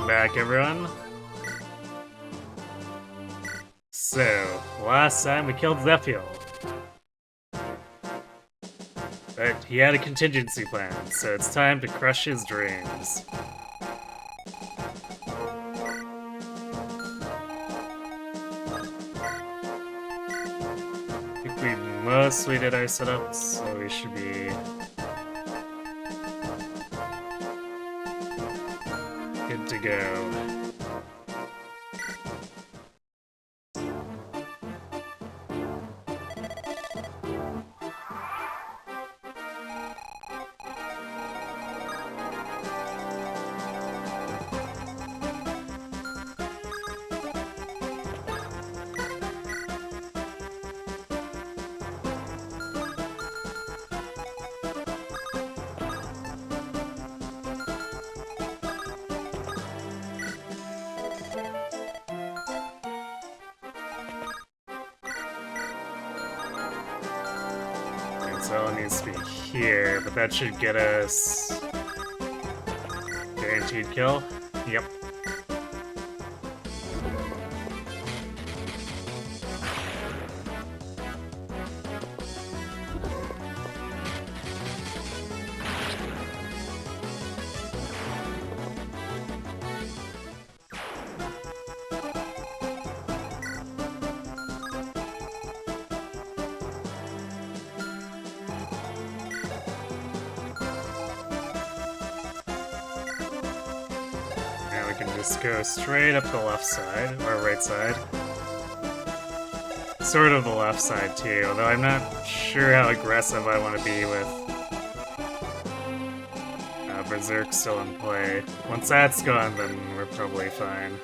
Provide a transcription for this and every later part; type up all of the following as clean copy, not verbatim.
back, everyone. So, last time we killed Zephiel. But he had a contingency plan, so it's time to crush his dreams. I think we mostly did our setups, so we should be good to go. So it needs to be here, but that should get us guaranteed kill. Yep. We can just go straight up the left side, or right side. Sort of the left side too, although I'm not sure how aggressive I want to be with Berserk still in play. Once that's gone, then we're probably fine.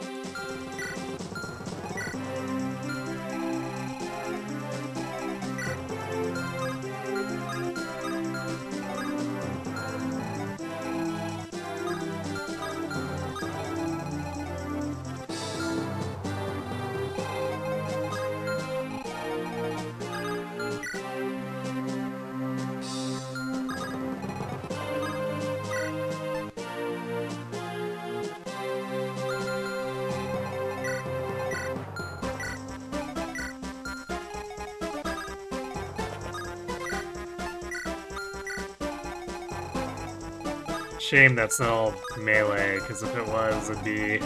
Shame that's not all melee, because if it was, it'd be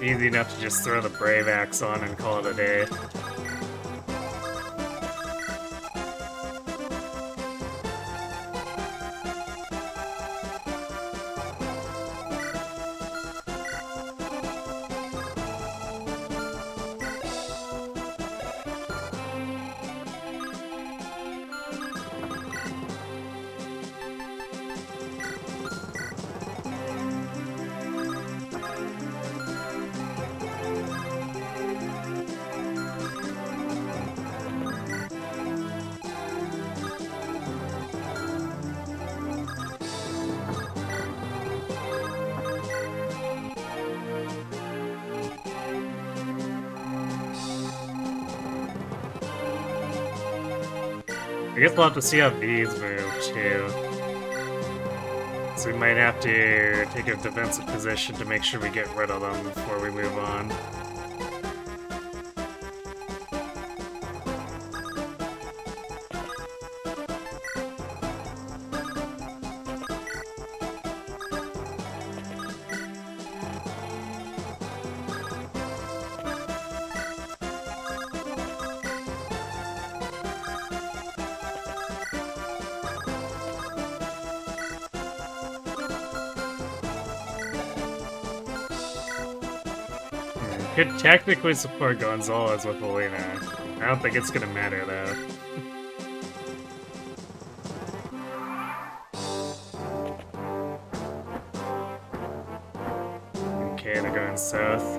easy enough to just throw the Brave Axe on and call it a day. I guess we'll have to see how these move, too. So we might have to take a defensive position to make sure we get rid of them before we move on. Could technically support Gonzalez with Alina. I don't think it's gonna matter though. Okay, they're going south.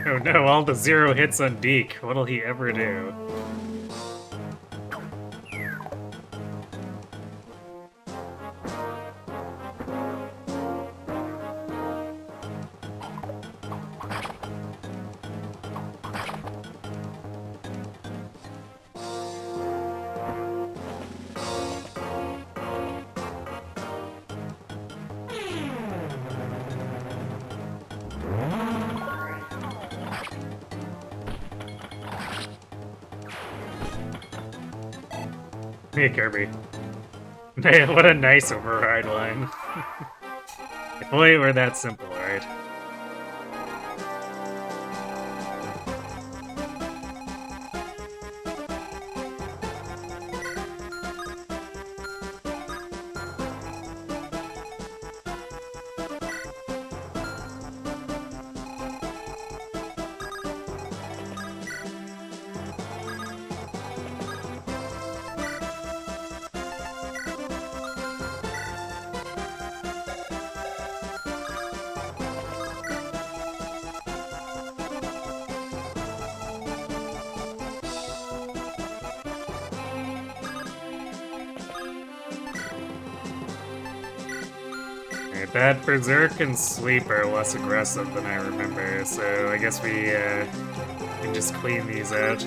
Oh no, all the 0 hits on Deke. What'll he ever do? Hey, Kirby. Man, what a nice override line. If only it were that simple, right? That Berserk and Sleep are less aggressive than I remember, so I guess we can just clean these out.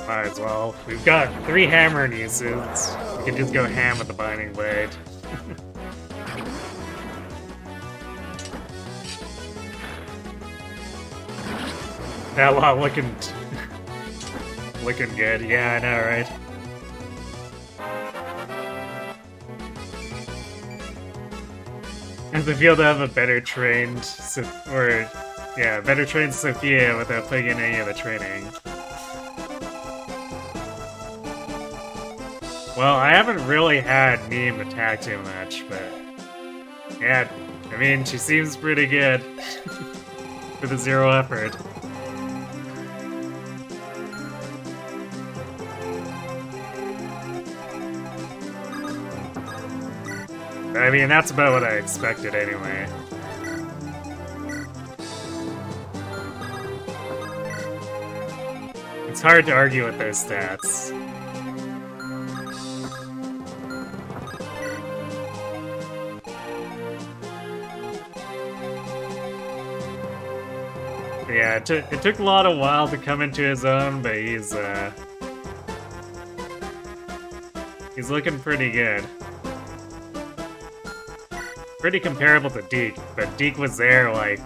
Might as well. We've got 3 hammer uses. We can just go ham with the Binding Blade. That lot looking... looking good. Yeah, I know, right? And the field to have a better trained... better trained Sophia without putting in any of the training. Well, I haven't really had Neem attack too much, but... yeah, I mean, she seems pretty good. For the 0 effort. I mean, that's about what I expected anyway. It's hard to argue with those stats. Yeah, it took a lot of while to come into his own, but he's looking pretty good. Pretty comparable to Deke, but Deke was there like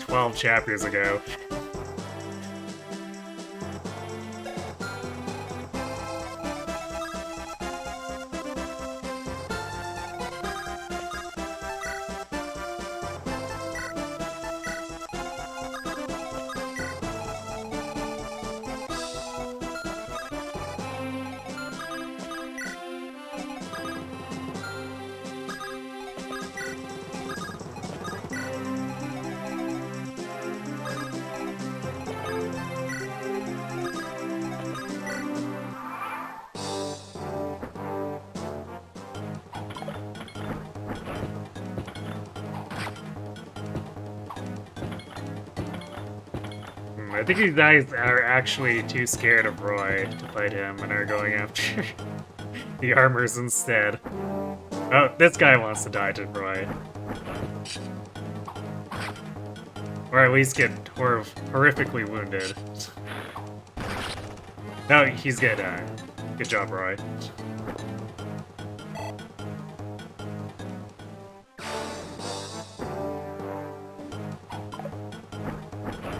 12 chapters ago. I think these guys are actually too scared of Roy to fight him and are going after the armors instead. Oh, this guy wants to die to Roy. Or at least get horrifically wounded. No, he's good. Good job, Roy.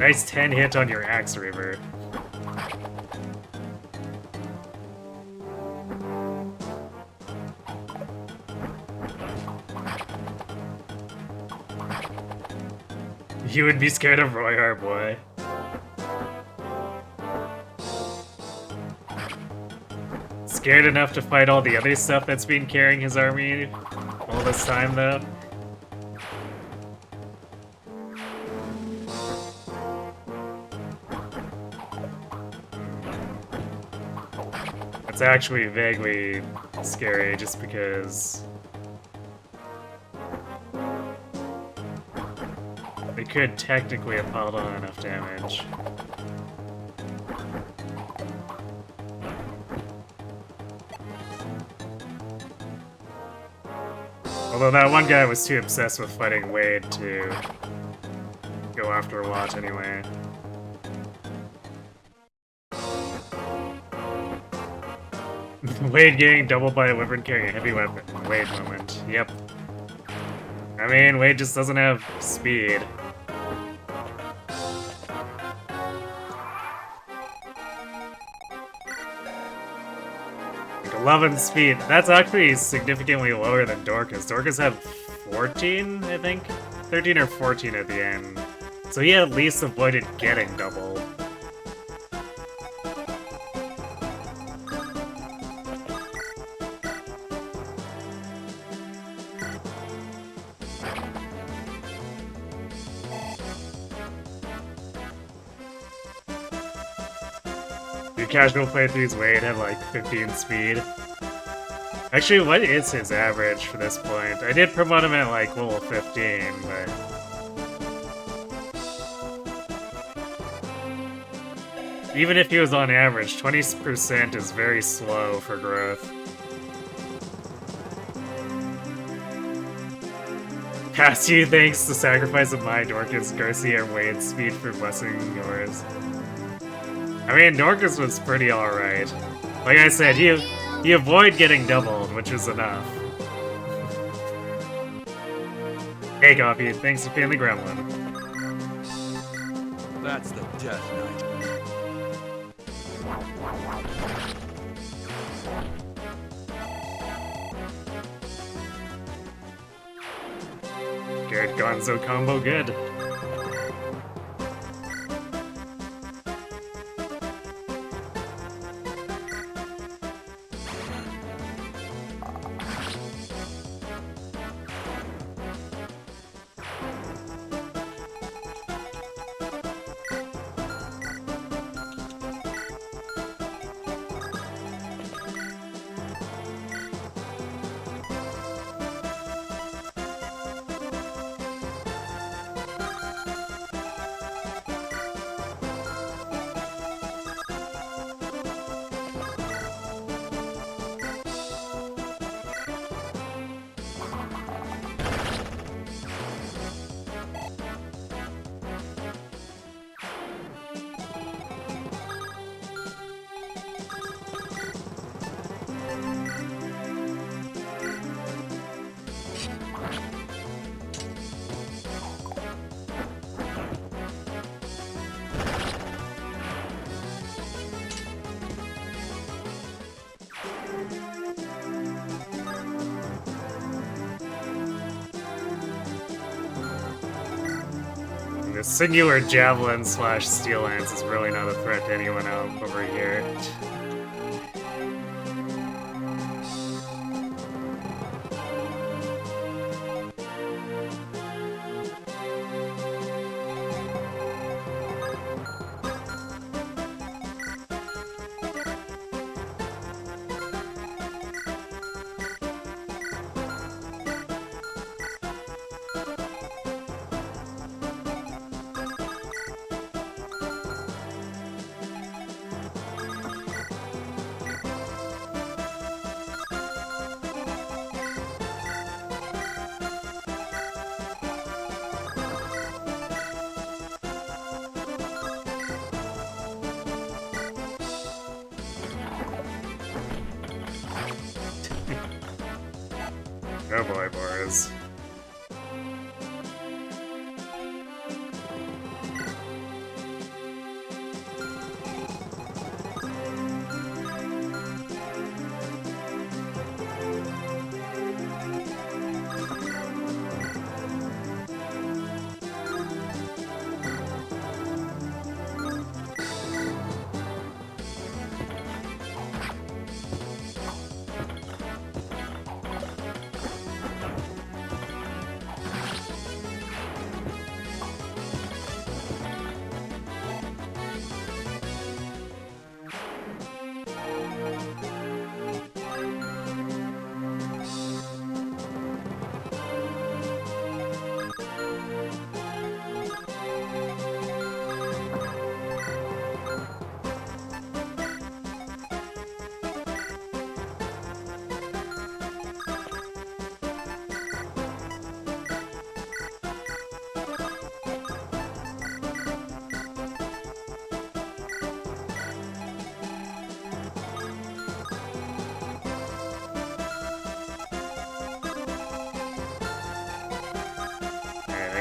Nice 10 hit on your Axe Reaver. You would be scared of Roy, our boy. Scared enough to fight all the other stuff that's been carrying his army all this time, though? It's actually vaguely scary just because they could technically have piled on enough damage. Although that one guy was too obsessed with fighting Wade to go after Watt anyway. Wade getting doubled by a wyvern carrying a heavy weapon. Wade moment. Yep. I mean, Wade just doesn't have speed. Like 11 speed. That's actually significantly lower than Dorcas. Dorcas had 14, I think? 13 or 14 at the end. So he at least avoided getting doubled. Your casual playthroughs Wade had like 15 speed. Actually, what is his average for this point? I did promote him at like level 15, but... even if he was on average, 20% is very slow for growth. Past you thanks to sacrifice of my Dorcas, Garcia, and Wade's speed for blessing yours. I mean, Dorcas was pretty alright. Like I said, he avoided getting doubled, which was enough. Hey, Coffee, thanks for being the gremlin. That's the Death Knight. Garrett Gonzo combo good. The singular javelin slash steel lance is really not a threat to anyone else over here. Oh boy, Boris.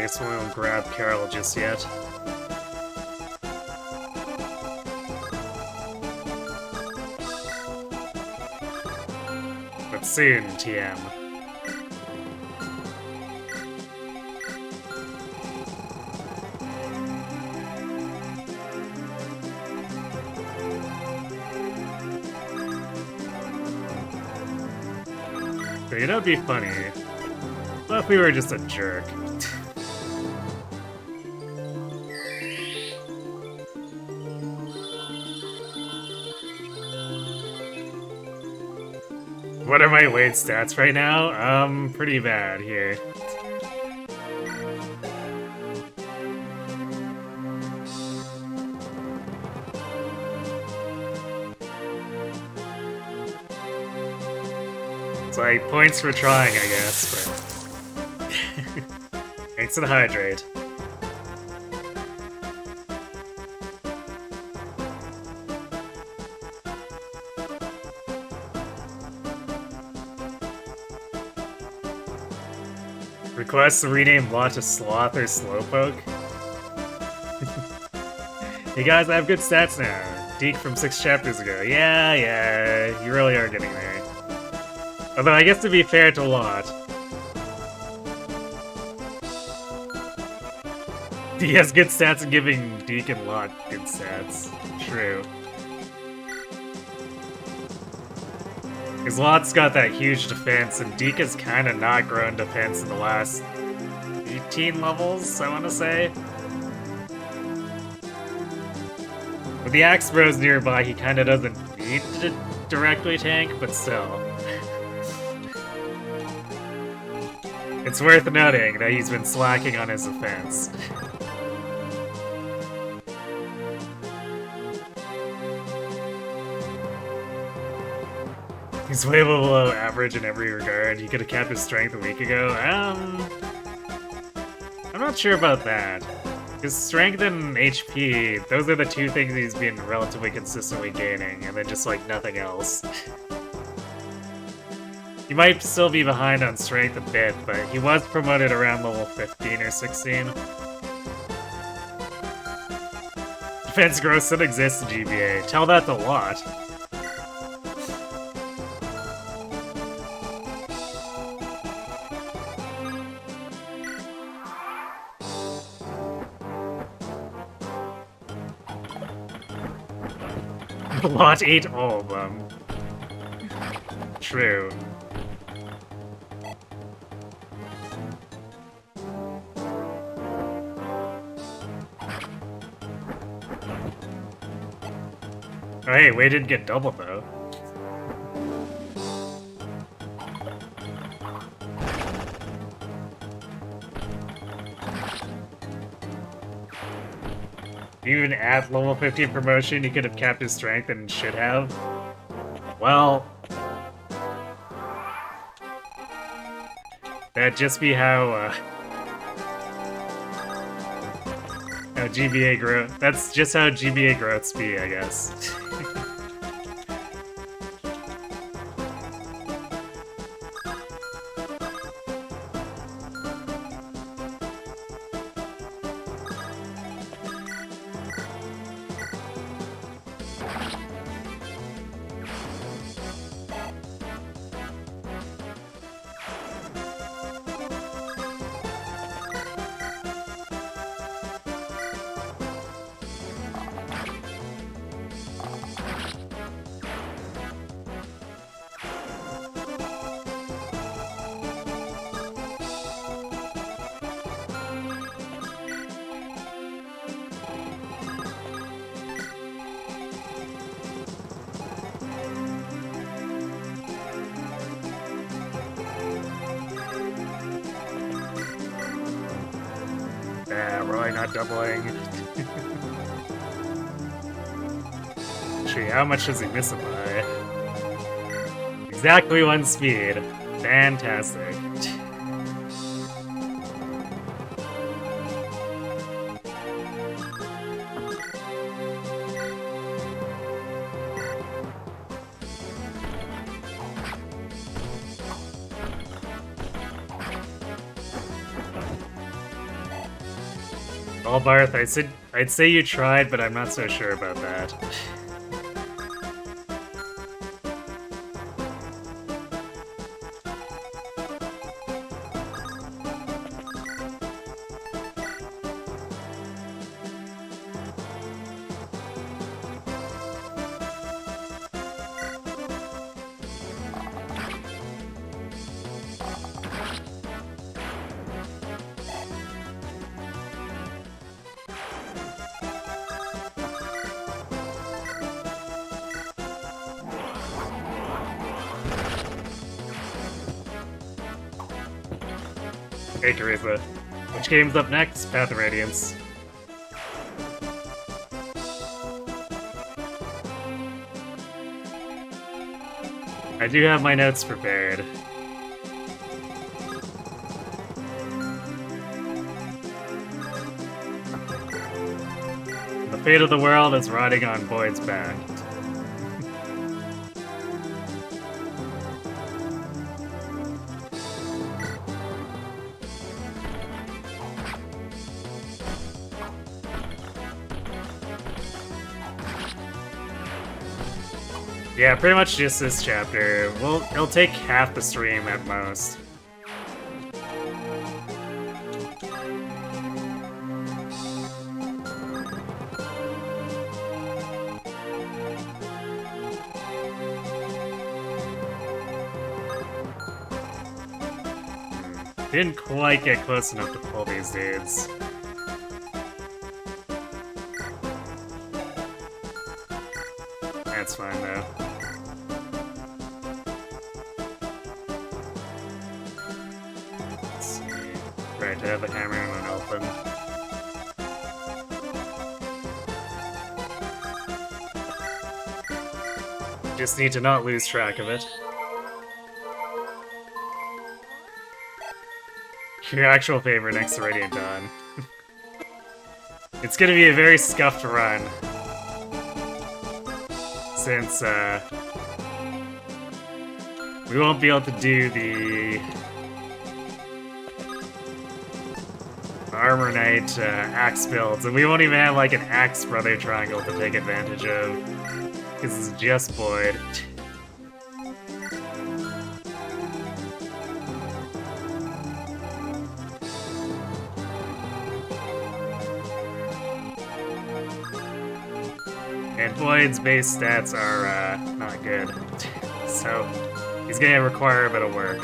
guess we won't grab Carol just yet. But soon, TM. So, you know, it'd be funny. What if we were just a jerk? What are my weight stats right now? Pretty bad here. It's like points for trying, I guess, but... Thanks to the hydrate. Request to rename Lot to Sloth or Slowpoke. Hey guys, I have good stats now. Deke from 6 chapters ago. Yeah, you really are getting there. Although I guess to be fair to Lot, he has good stats and giving Deke and Lot good stats. True. Because Lot's got that huge defense, and Deke has kind of not grown defense in the last 18 levels, I want to say. With the Axe Bros nearby, he kind of doesn't need to directly tank, but still. It's worth noting that he's been slacking on his defense. He's way below average in every regard. He could have kept his strength a week ago. I'm not sure about that. His strength and HP, those are the two things he's been relatively consistently gaining, and then just like nothing else. He might still be behind on strength a bit, but he was promoted around level 15 or 16. Defense growth still exists in GBA. Tell that to Lot. Lot ate all of them. True. Oh hey, Wei didn't get double though. Even at level 15 promotion, he could have kept his strength and should have. Well, that'd just be how GBA growth. That's just how GBA growths be, I guess. Really not doubling. Gee, how much does he miss it by? Exactly 1 speed. Fantastic. Albarth, I'd say you tried, but I'm not so sure about that. Hey Teresa, which game's up next? Path of Radiance. I do have my notes prepared. The fate of the world is riding on Boyd's back. Yeah, pretty much just this chapter. It'll take half the stream at most. Didn't quite get close enough to pull these dudes. That's fine though. Let's see. Right, to have the hammer and an open. Just need to not lose track of it. Your actual favorite next to Radiant Dawn. It's gonna be a very scuffed run. Since, we won't be able to do the Armor Knight axe builds, and we won't even have like an axe brother triangle to take advantage of. Because it's just Boyd. And Boyd's base stats are not good. So he's gonna require a bit of work.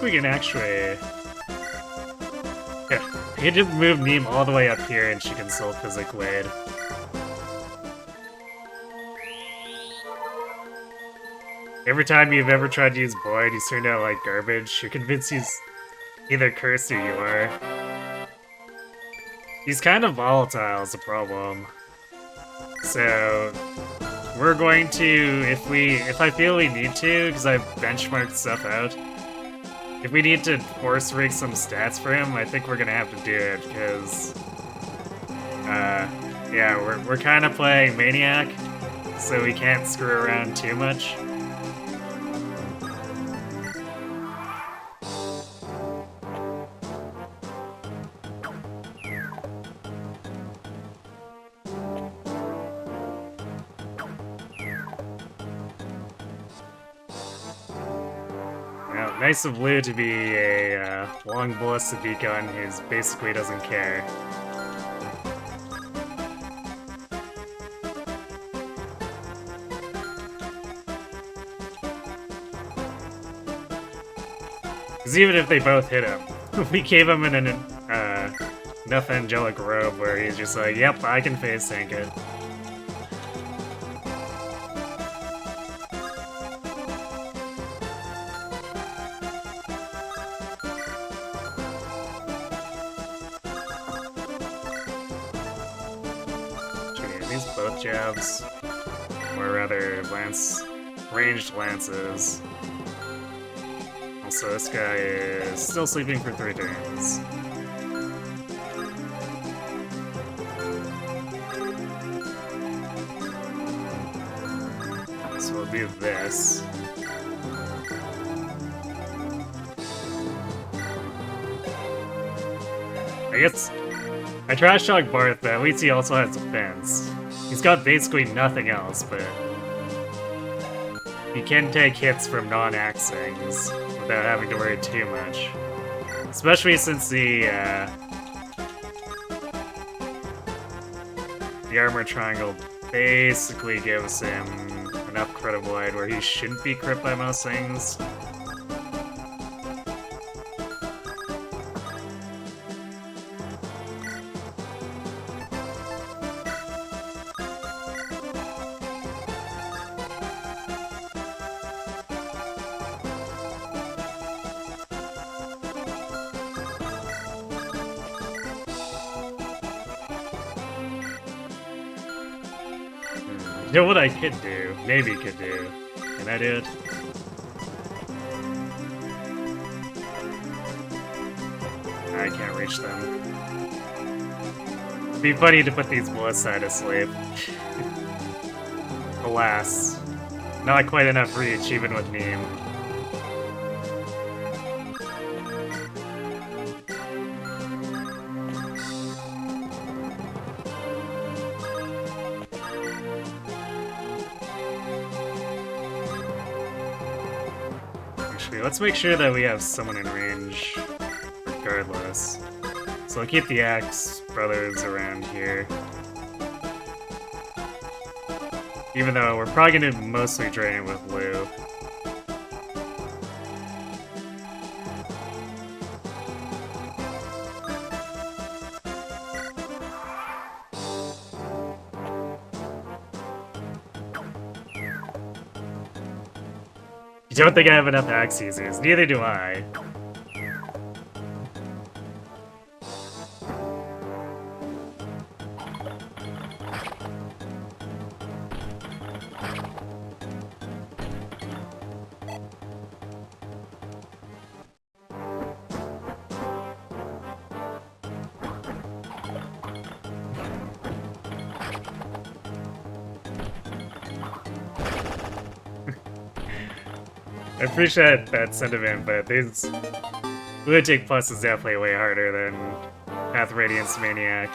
We can actually... Yeah, we can just move Neem all the way up here and she can still Physic Blade. Every time you've ever tried to use Boyd, he's turned out like garbage. You're convinced he's either cursed or you are. He's kind of volatile is the problem. So... we're going to, if I feel we need to, because I've benchmarked stuff out, if we need to force rig some stats for him, I think we're gonna have to do it, because, yeah, we're kind of playing Maniac, so we can't screw around too much. Nice of Lou to be a long ballistic beat gun who basically doesn't care. Because even if they both hit him, we gave him an enough angelic robe where he's just like, yep, I can phase tank it. Jabs, or rather lance ranged lances. Also, this guy is still sleeping for 3 turns. So we'll do this. I guess I trash talk Barth, but at least he also has defense. He's got basically nothing else, but he can take hits from non-axe things without having to worry too much. Especially since the armor triangle basically gives him enough crit avoid where he shouldn't be crit by most things. You know what I could do? Maybe could do. Can I do it? I can't reach them. It'd be funny to put these bullets side to sleep. Alas. Not quite enough reach, even with Neem. Let's make sure that we have someone in range regardless. So I'll keep the Axe brothers around here. Even though we're probably going to mostly drain it with Lou. I don't think I have enough axe users. Neither do I. I appreciate that sentiment, but these Lunatic Plus is definitely way harder than Path Radiance Maniac.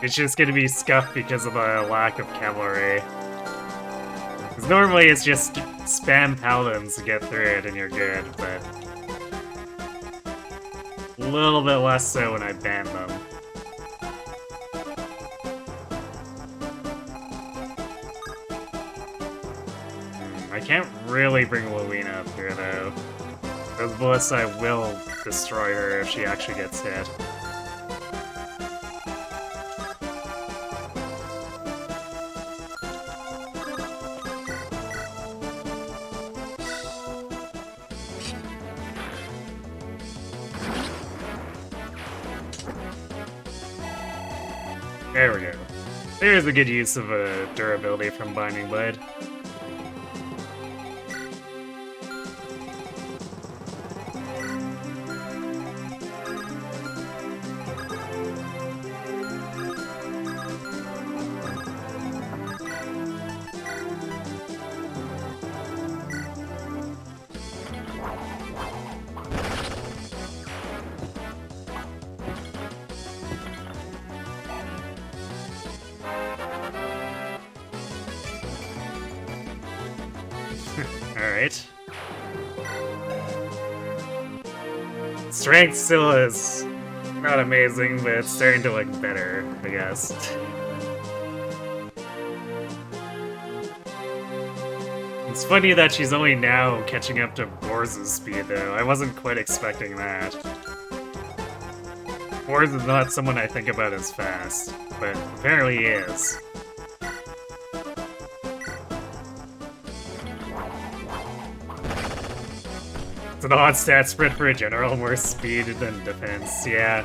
It's just gonna be scuffed because of the lack of cavalry. Because normally it's just spam paladins to get through it and you're good, but a little bit less so when I ban them. I can't really bring Lowena up here, though. Those bullets I will destroy her if she actually gets hit. There we go. There's a good use of durability from Binding Blade. Alright. Strength still is not amazing, but it's starting to look better, I guess. It's funny that she's only now catching up to Borz's speed, though. I wasn't quite expecting that. Borz is not someone I think about as fast, but apparently he is. It's an odd stat spread for a general, more speed than defense, yeah.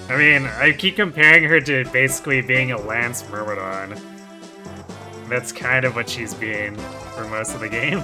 I mean, I keep comparing her to basically being a Lance Myrmidon. That's kind of what she's being for most of the game.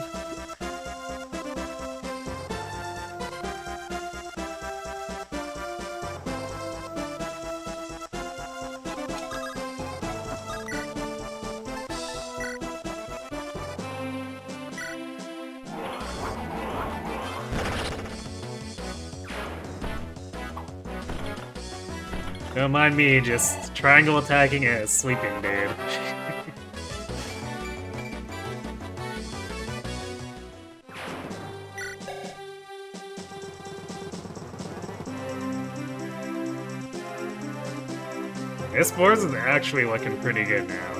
Don't mind me, just triangle attacking a sleeping dude. This board is actually looking pretty good now.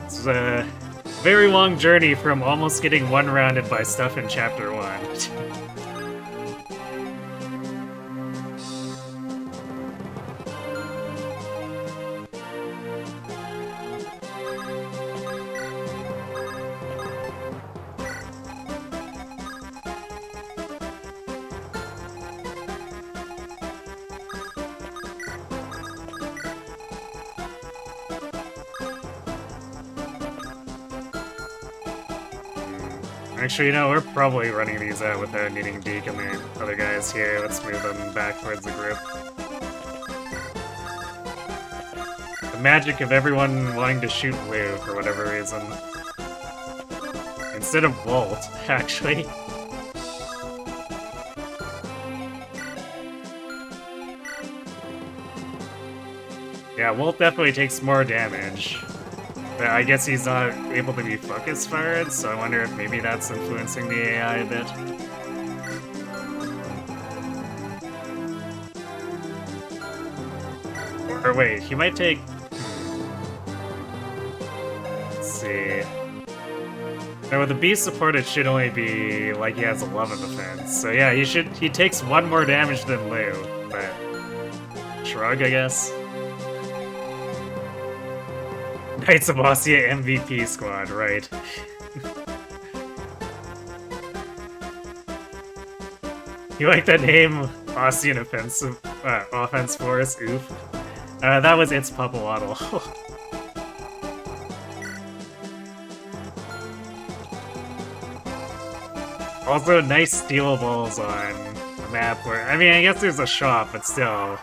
It's a very long journey from almost getting one-rounded by stuff in Chapter 1. Actually, you know, we're probably running these out without needing Deke and the other guys here. Let's move them back towards the group. The magic of everyone wanting to shoot Lou for whatever reason. Instead of Volt, actually. Yeah, Volt definitely takes more damage. But I guess he's not able to be focus fired, so I wonder if maybe that's influencing the AI a bit. Or wait, he might take... Let's see... Now with the beast support it should only be like he has 11 defense. So yeah, he takes 1 more damage than Lou, but... Shrug, I guess? Knights of Ossia MVP squad, right. You like that name? Ossian Offense Force, oof. That was its Pupplewaddle. Also, nice stealables on a map where... I mean, I guess there's a shop, but still...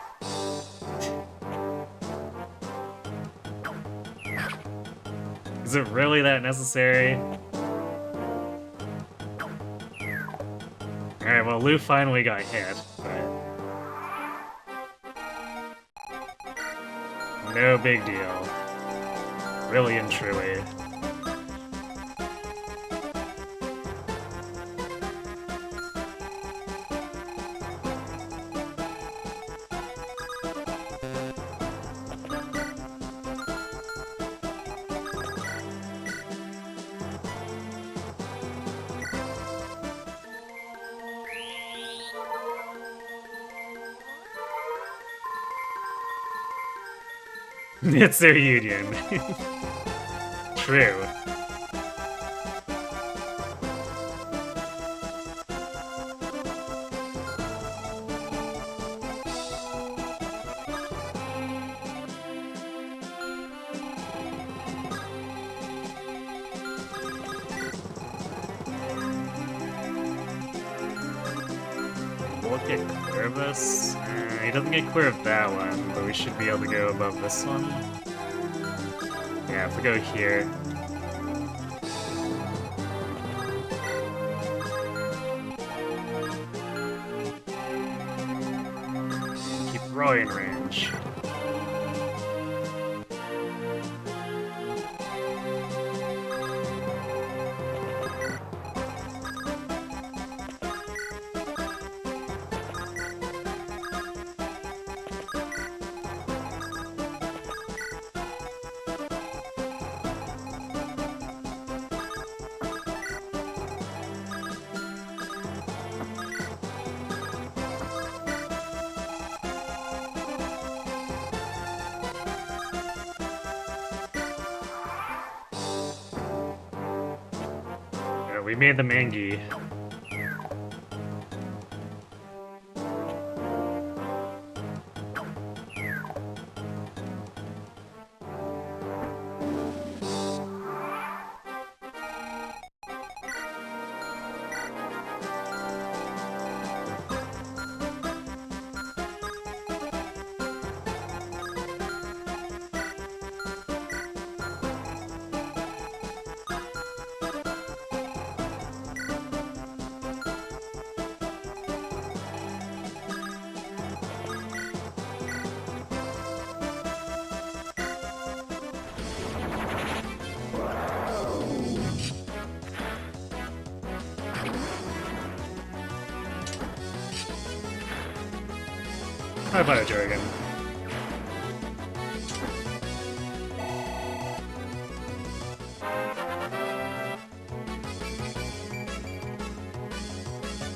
Is it really that necessary? Alright, well, Lou finally got hit, but... No big deal. Really and truly. It's their union. True. We'll get clear of this. He doesn't get clear of that one, but we should be able to go above this one. Yeah, if we go here. Keep Roy in range. We made the Mangi. Bye bye, Dragon.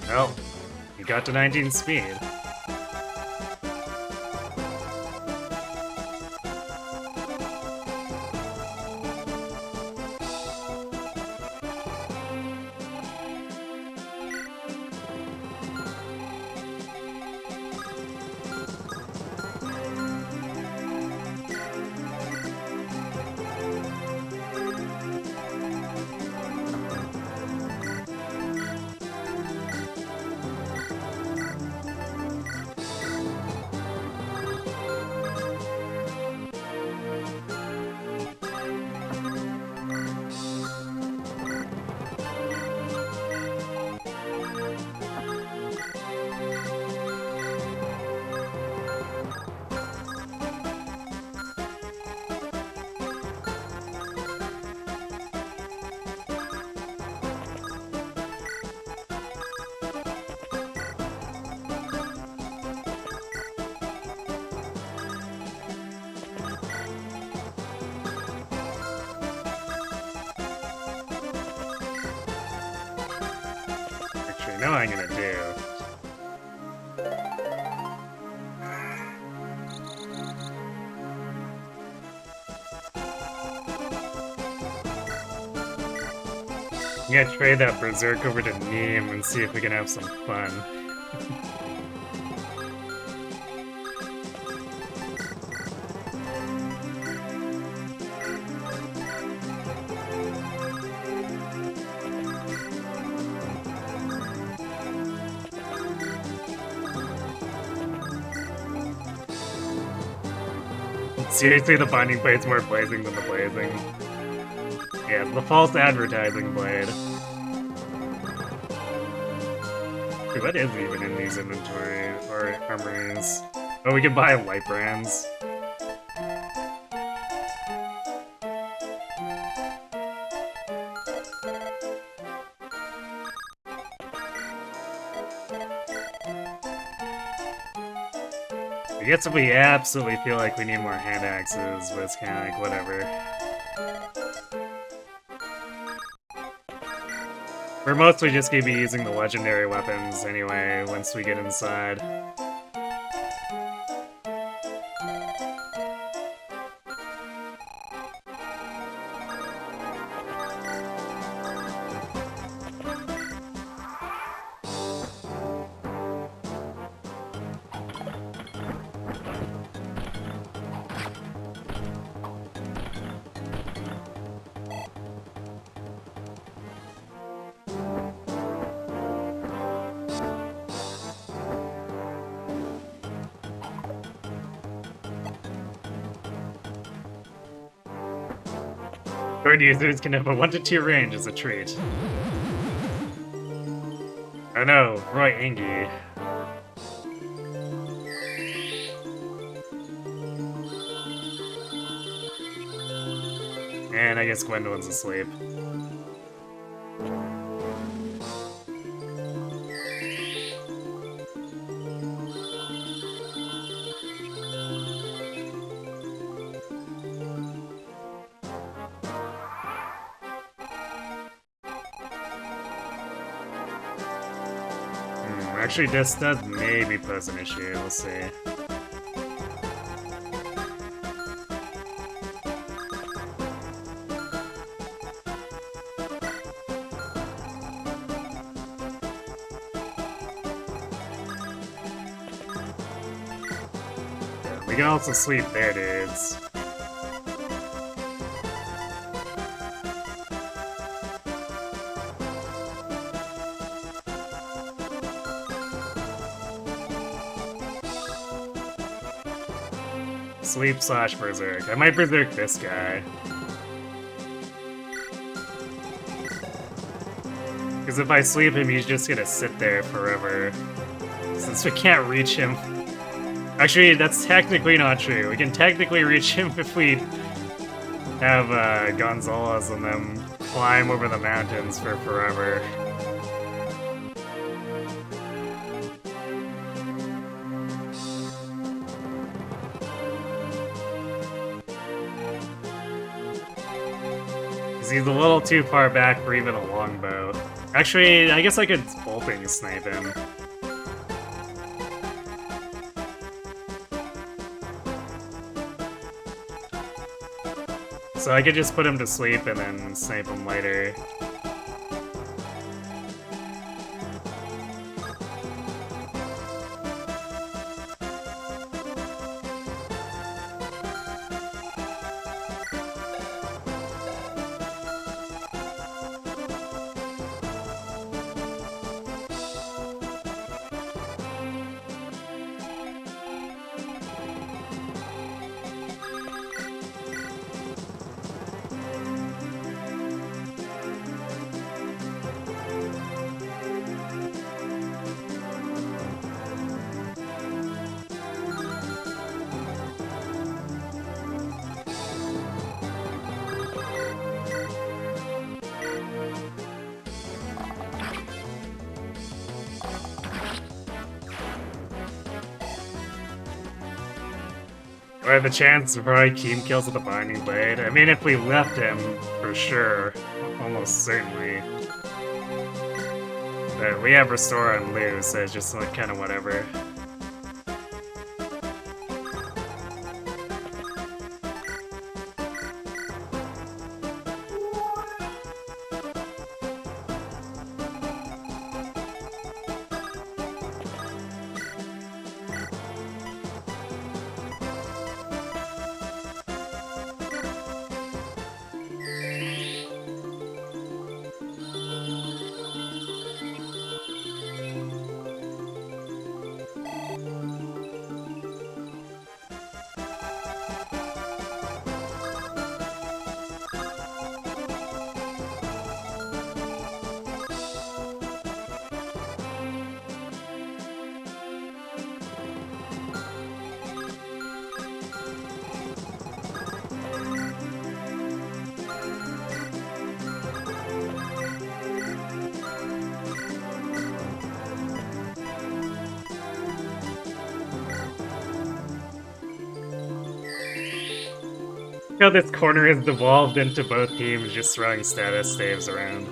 Well, you got to 19 speed. Actually, I know what I'm gonna do. I'm gonna trade that Berserk over to Neem and see if we can have some fun. Seriously, the Binding Blade's more blazing than the blazing. Yeah, it's the false advertising blade. Dude, what is even in these inventory or armories? Oh, we can buy light brands. I guess if we absolutely feel like we need more hand axes, but it's kind of like whatever. We're mostly just gonna be using the legendary weapons anyway once we get inside. Sword users can have a 1 to 2 range as a treat. Oh no, Roy Angie. And I guess Gwendolyn's asleep. Actually, this does maybe pose an issue, we'll see. We can also sleep there, dudes. Sleep slash berserk. I might berserk this guy. Because if I sleep him, he's just gonna sit there forever. Since we can't reach him. Actually, that's technically not true. We can technically reach him if we have Gonzalez and them climb over the mountains for forever. Because he's a little too far back for even a longbow. Actually, I guess I could bolting snipe him. So I could just put him to sleep and then snipe him later. Or the chance of probably Keem kills with the Binding Blade. I mean, if we left him, for sure. Almost certainly. But we have Restore on Lu, so it's just like kind of whatever. How this corner has devolved into both teams just throwing status saves around.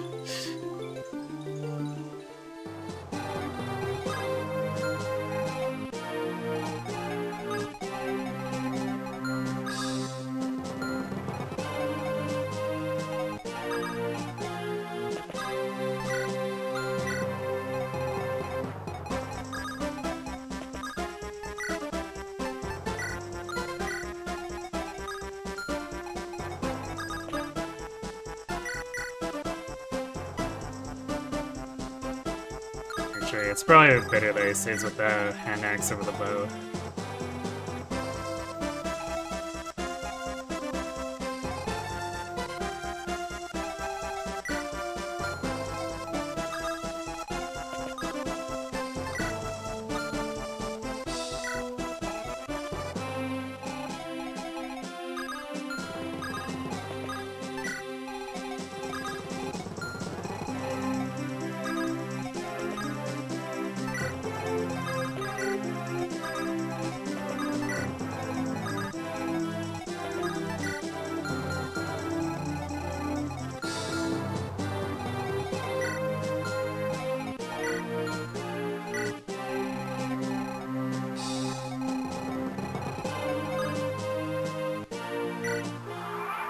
It's probably better that he stays with the hand axe over the bow.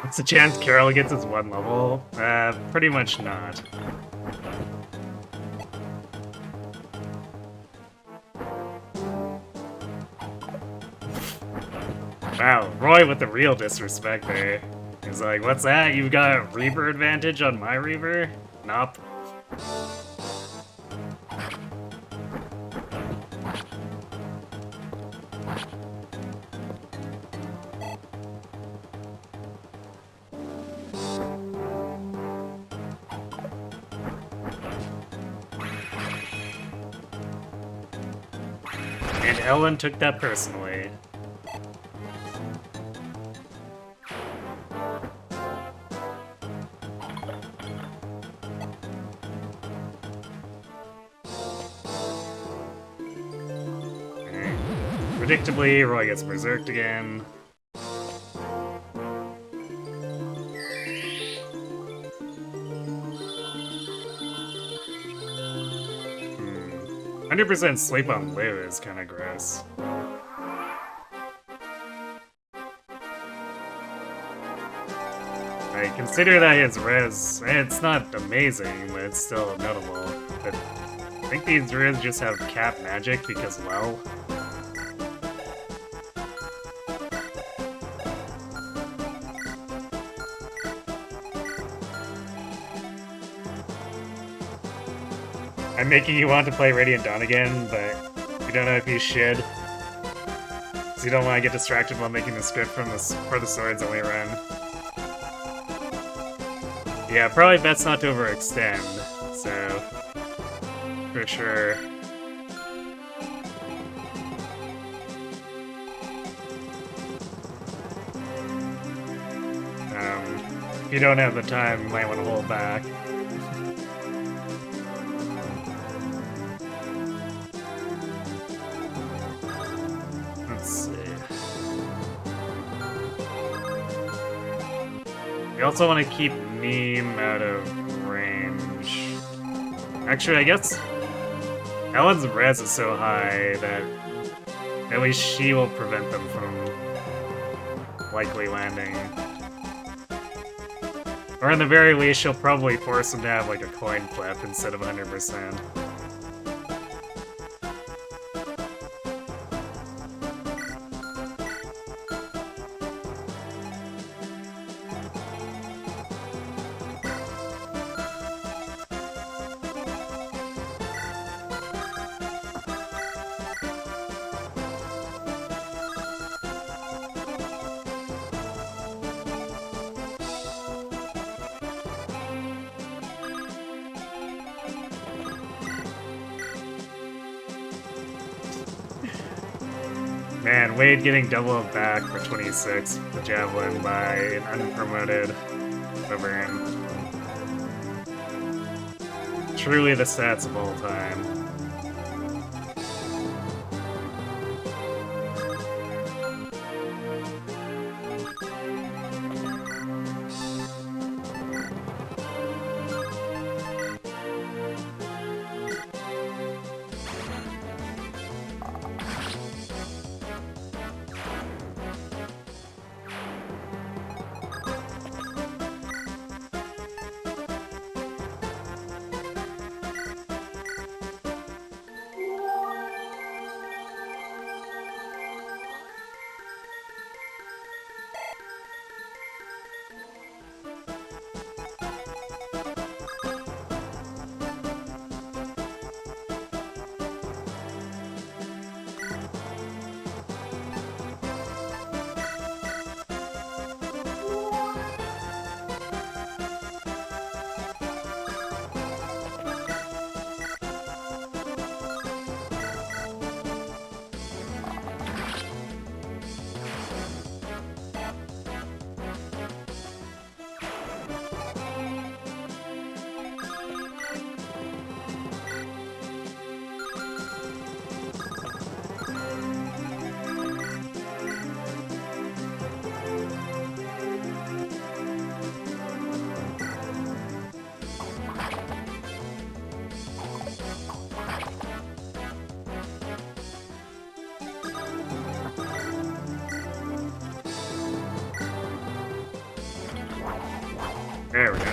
What's the chance Carol gets his 1 level? Pretty much not. Wow, Roy with the real disrespect there. He's like, what's that? You've got Reaver advantage on my Reaver? Nope. And Ellen took that personally. Predictably, Roy gets berserked again. 100% sleep on Lou is kind of gross. I consider that his res, it's not amazing, but it's still notable. But I think these res just have cap magic because, well. I'm making you want to play Radiant Dawn again, but you don't know if you should. So you don't want to get distracted while making the script for the swords only run. Yeah, probably best not to overextend, so for sure. If you don't have the time, you might want to hold back. Let's see. We also want to keep Neem out of range. Actually, I guess Ellen's res is so high that at least she will prevent them from likely landing. Or in the very least, she'll probably force them to have like a coin flip instead of 100%. Man, Wade getting double back for 26, the Javelin by an unpromoted Wyvern. Truly the stats of all time. There we go.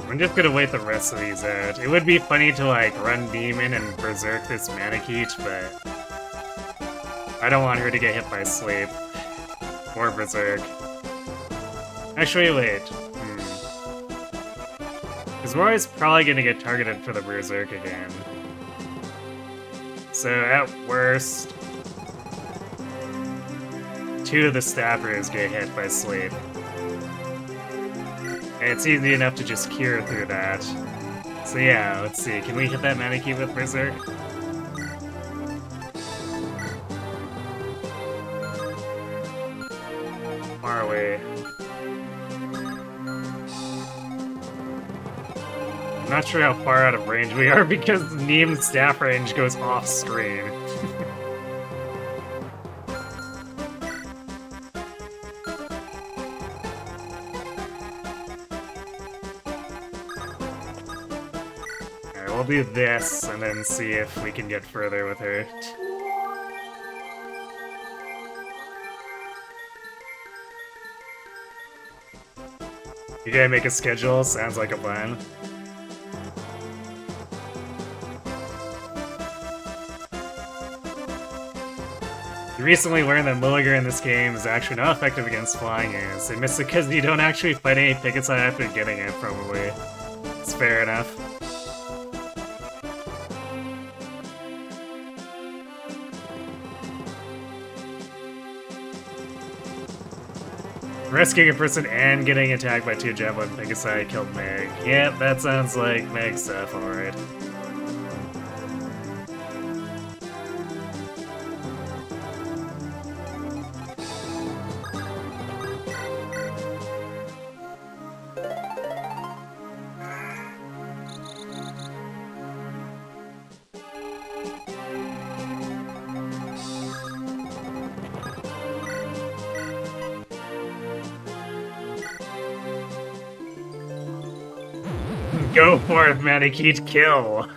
I'm just gonna wait the rest of these out. It would be funny to like run Demon and Berserk this Manakete, but I don't want her to get hit by Sleep or Berserk. Actually, wait. Because Roy's probably gonna get targeted for the Berserk again. So at worst, 2 of the staffers get hit by sleep. And it's easy enough to just cure through that. So yeah, let's see, can we hit that Maneki with Berserk? Far away. I'm not sure how far out of range we are because Neem's staff range goes off screen. Alright, we'll do this and then see if we can get further with her. You gotta make a schedule, sounds like a plan. You recently learned that Mulligar in this game is actually not effective against flying units. They miss it because you don't actually fight any pickets after getting it, probably. It's fair enough. Rescuing a person and getting attacked by 2 Javelin Pegasi killed Meg. Yep, that sounds like Meg stuff, alright. Go forth, Manekit, kill!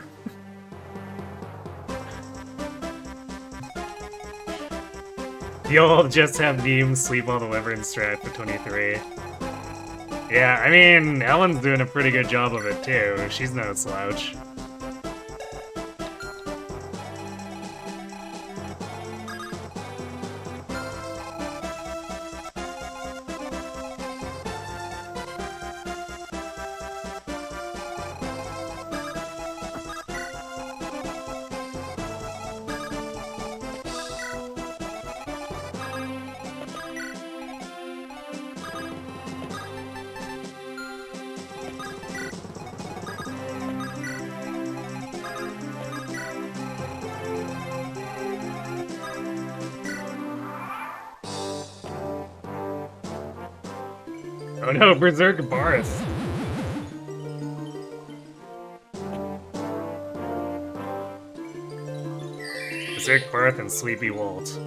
You'll just have Neem sleep while the Wyvern strat for 23. Yeah, I mean, Ellen's doing a pretty good job of it too. She's no slouch. Oh no, Berserk Barth! Berserk Barth and Sleepy Walt.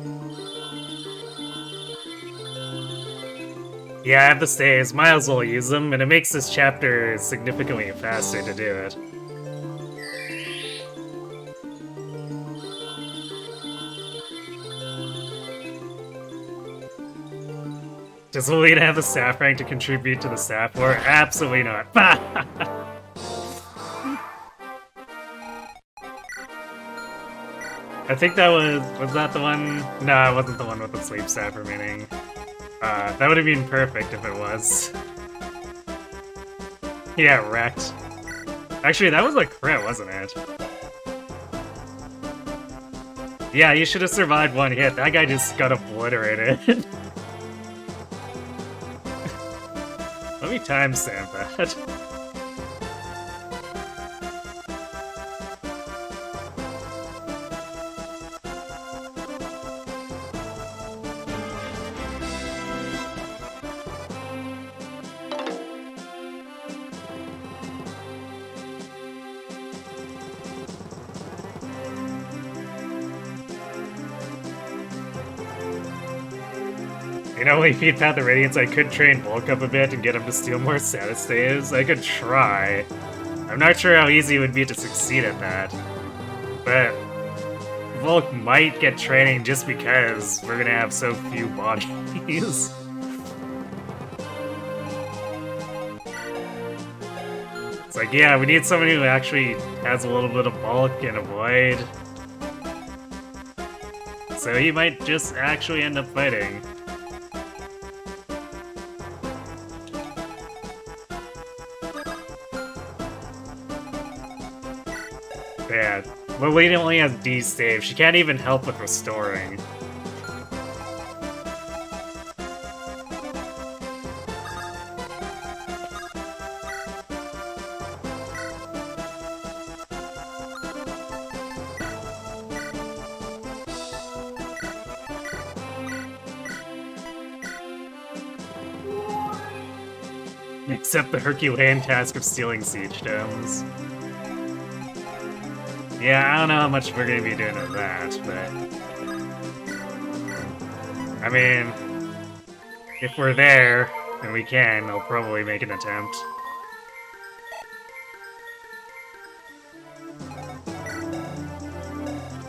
Yeah, I have the stays, might as well use them, and it makes this chapter significantly faster to do it. Does Lolita have the staff rank to contribute to the staff war? Absolutely not. I think that was that the one? No, it wasn't the one with the sleep staff remaining. That would have been perfect if it was. Yeah, wrecked. Actually, that was a crit, wasn't it? Yeah, you should have survived 1 hit. That guy just got obliterated. Let me timestamp that. You know, if he'd had the Radiance, I could train Volk up a bit and get him to steal more status staves. I could try. I'm not sure how easy it would be to succeed at that. But Volk might get training just because we're gonna have so few bodies. It's like, yeah, we need someone who actually has a little bit of bulk and avoid. So he might just actually end up fighting. Yeah, Lilina only has D save. She can't even help with restoring. Except the Herculean task of stealing siege gems. Yeah, I don't know how much we're gonna be doing of that, but... I mean... If we're there, and we can, I'll probably make an attempt.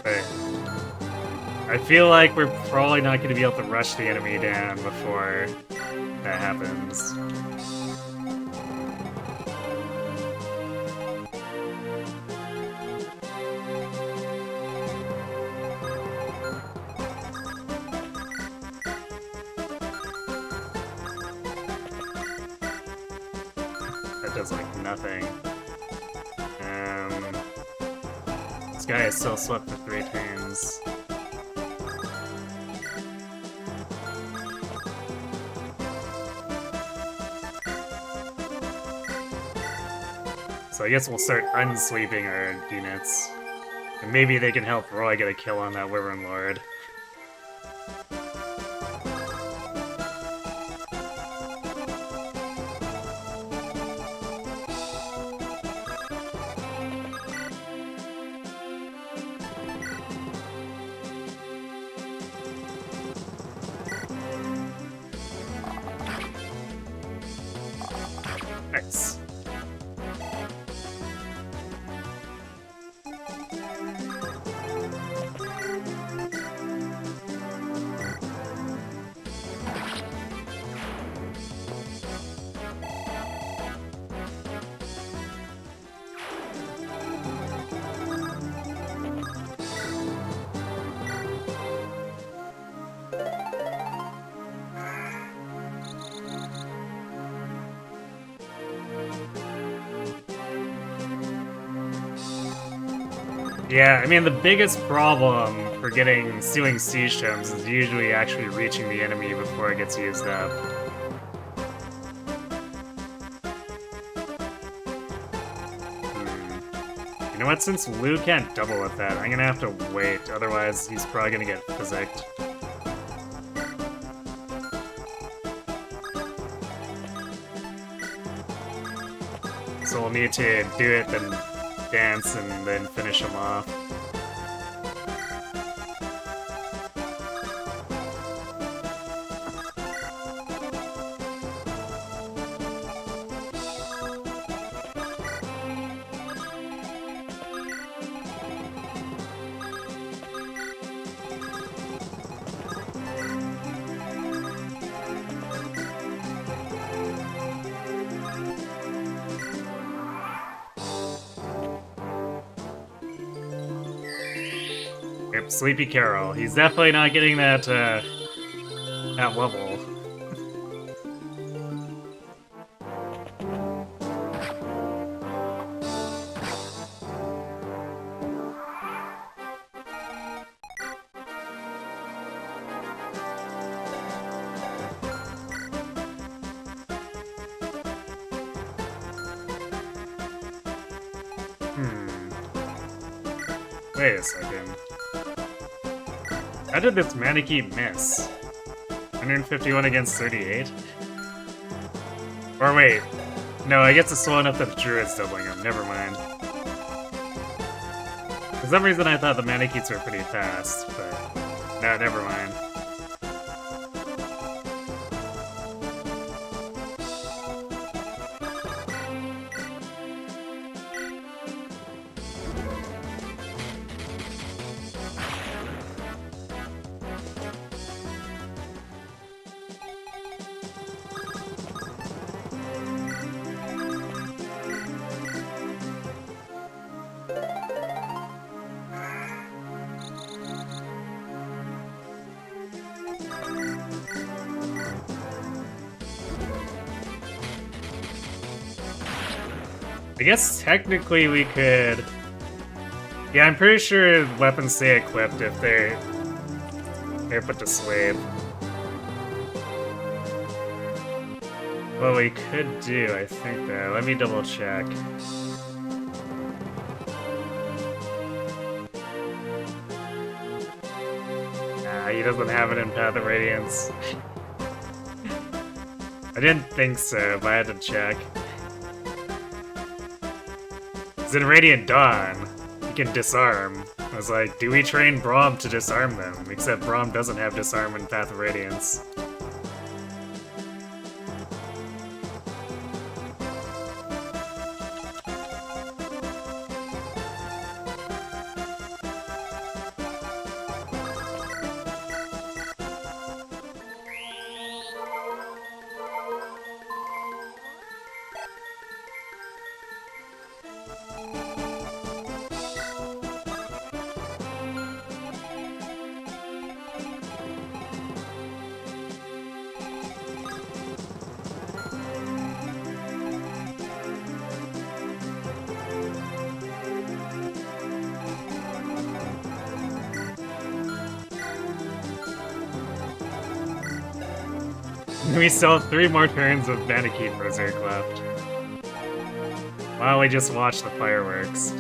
But... I feel like we're probably not gonna be able to rush the enemy down before that happens. That does, like, nothing. This guy has still slept for 3 turns. So I guess we'll start unsweeping our units. And maybe they can help Roy get a kill on that Wyvern Lord. Nice. Yeah, I mean, the biggest problem for getting stealing siege gems is usually actually reaching the enemy before it gets used up. You know what, since Lou can't double with that, I'm gonna have to wait, otherwise he's probably gonna get physicked. So we'll need to do it, then dance, and then finish him off. Yep, Sleepy Carol. He's definitely not getting that, that level. Wait a second. How did this Manakee miss? 151 against 38? Or wait. No, I guess it's slow enough that the Druid's doubling him. Never mind. For some reason I thought the Manakees were pretty fast, but... No, never mind. I guess technically we could Yeah, I'm pretty sure weapons stay equipped if they're put to sleep. What we could do, I think, though, let me double check. Nah, he doesn't have it in Path of Radiance. I didn't think so, but I had to check. It's in Radiant Dawn. You can disarm. I was like, do we train Braum to disarm them? Except Braum doesn't have disarm in Path of Radiance. We still have 3 more turns of Bandicoot Berserk left. Why don't we just watch the fireworks?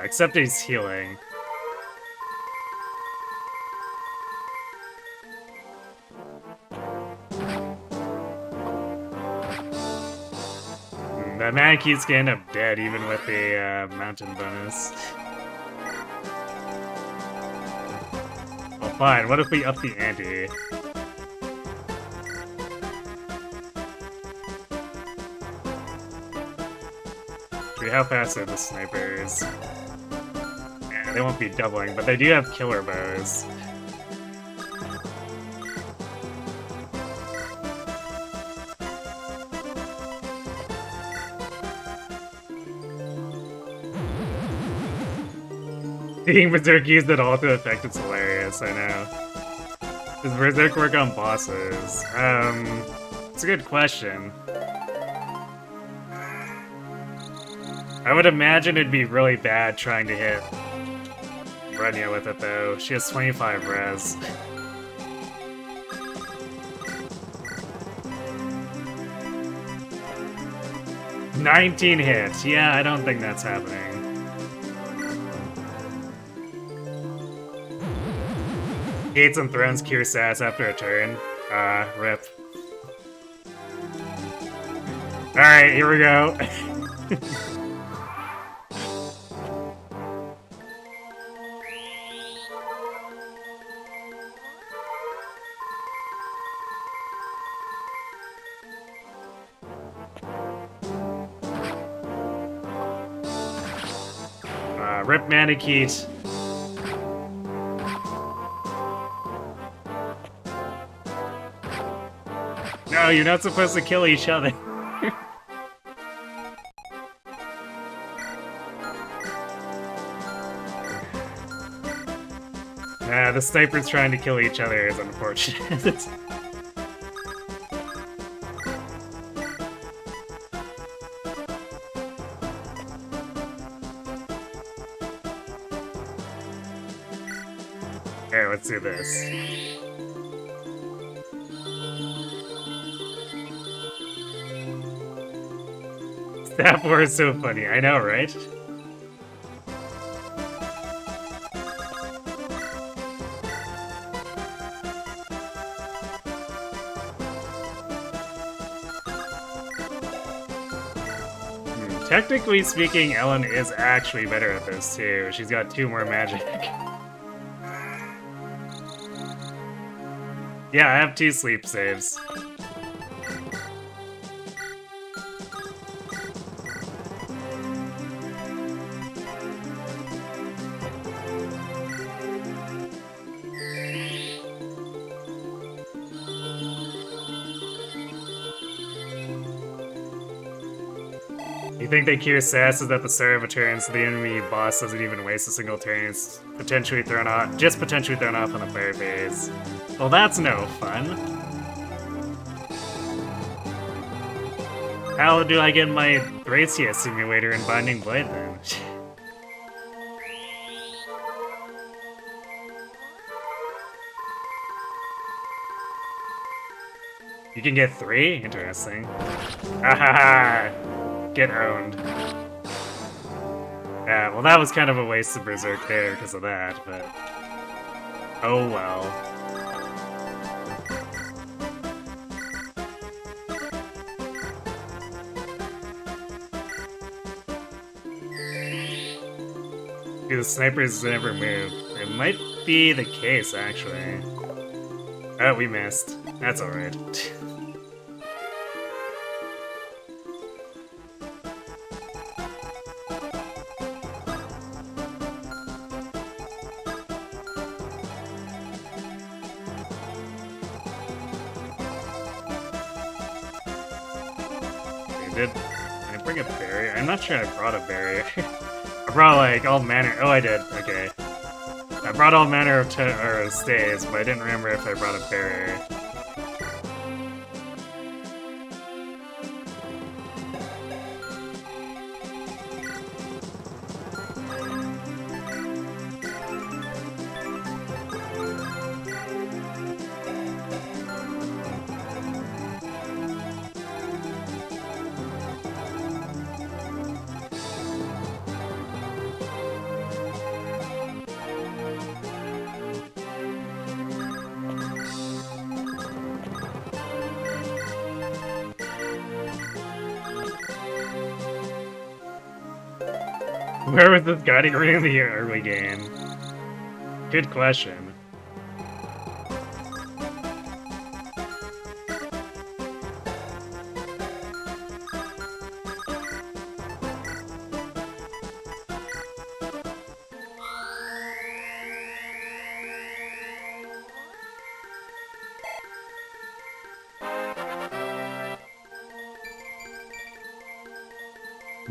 Except he's healing. That Manicute's gonna end up dead even with the mountain bonus. Well, fine. What if we up the ante? How fast are the snipers? Yeah, they won't be doubling, but they do have killer bows. Seeing Berserk used it all to effect, it's hilarious, I know. Does Berserk work on bosses? It's a good question. I would imagine it'd be really bad trying to hit Renya with it, though. She has 25 res. "19 hits. Yeah, I don't think that's happening. Gates and Thrones cure sass after a turn. Rip. Alright, here we go. Rip Manikeet. No, you're not supposed to kill each other. The snipers trying to kill each other is unfortunate. Here, let's do this. Staff War is so funny, I know, right? Technically speaking, Ellen is actually better at this too. She's got 2 more magic. Yeah, I have 2 sleep saves. You think they cure sasses at the start of a turn so the enemy boss doesn't even waste a single turn. It's potentially thrown off, just potentially thrown off on the fire phase. Well, that's no fun. How do I get my Thracia simulator in Binding Blade then? You can get 3? Interesting. Ahaha! Get owned. Yeah, well that was kind of a waste of Berserk there because of that, but... oh well. Dude, the snipers never move. It might be the case, actually. Oh, we missed. That's alright. Did I bring a barrier? I'm not sure I brought a barrier. I brought like all manner. Oh, I did. Okay. I brought all manner of stays, but I didn't remember if I brought a barrier. Where was this guiding ring in the early game? Good question.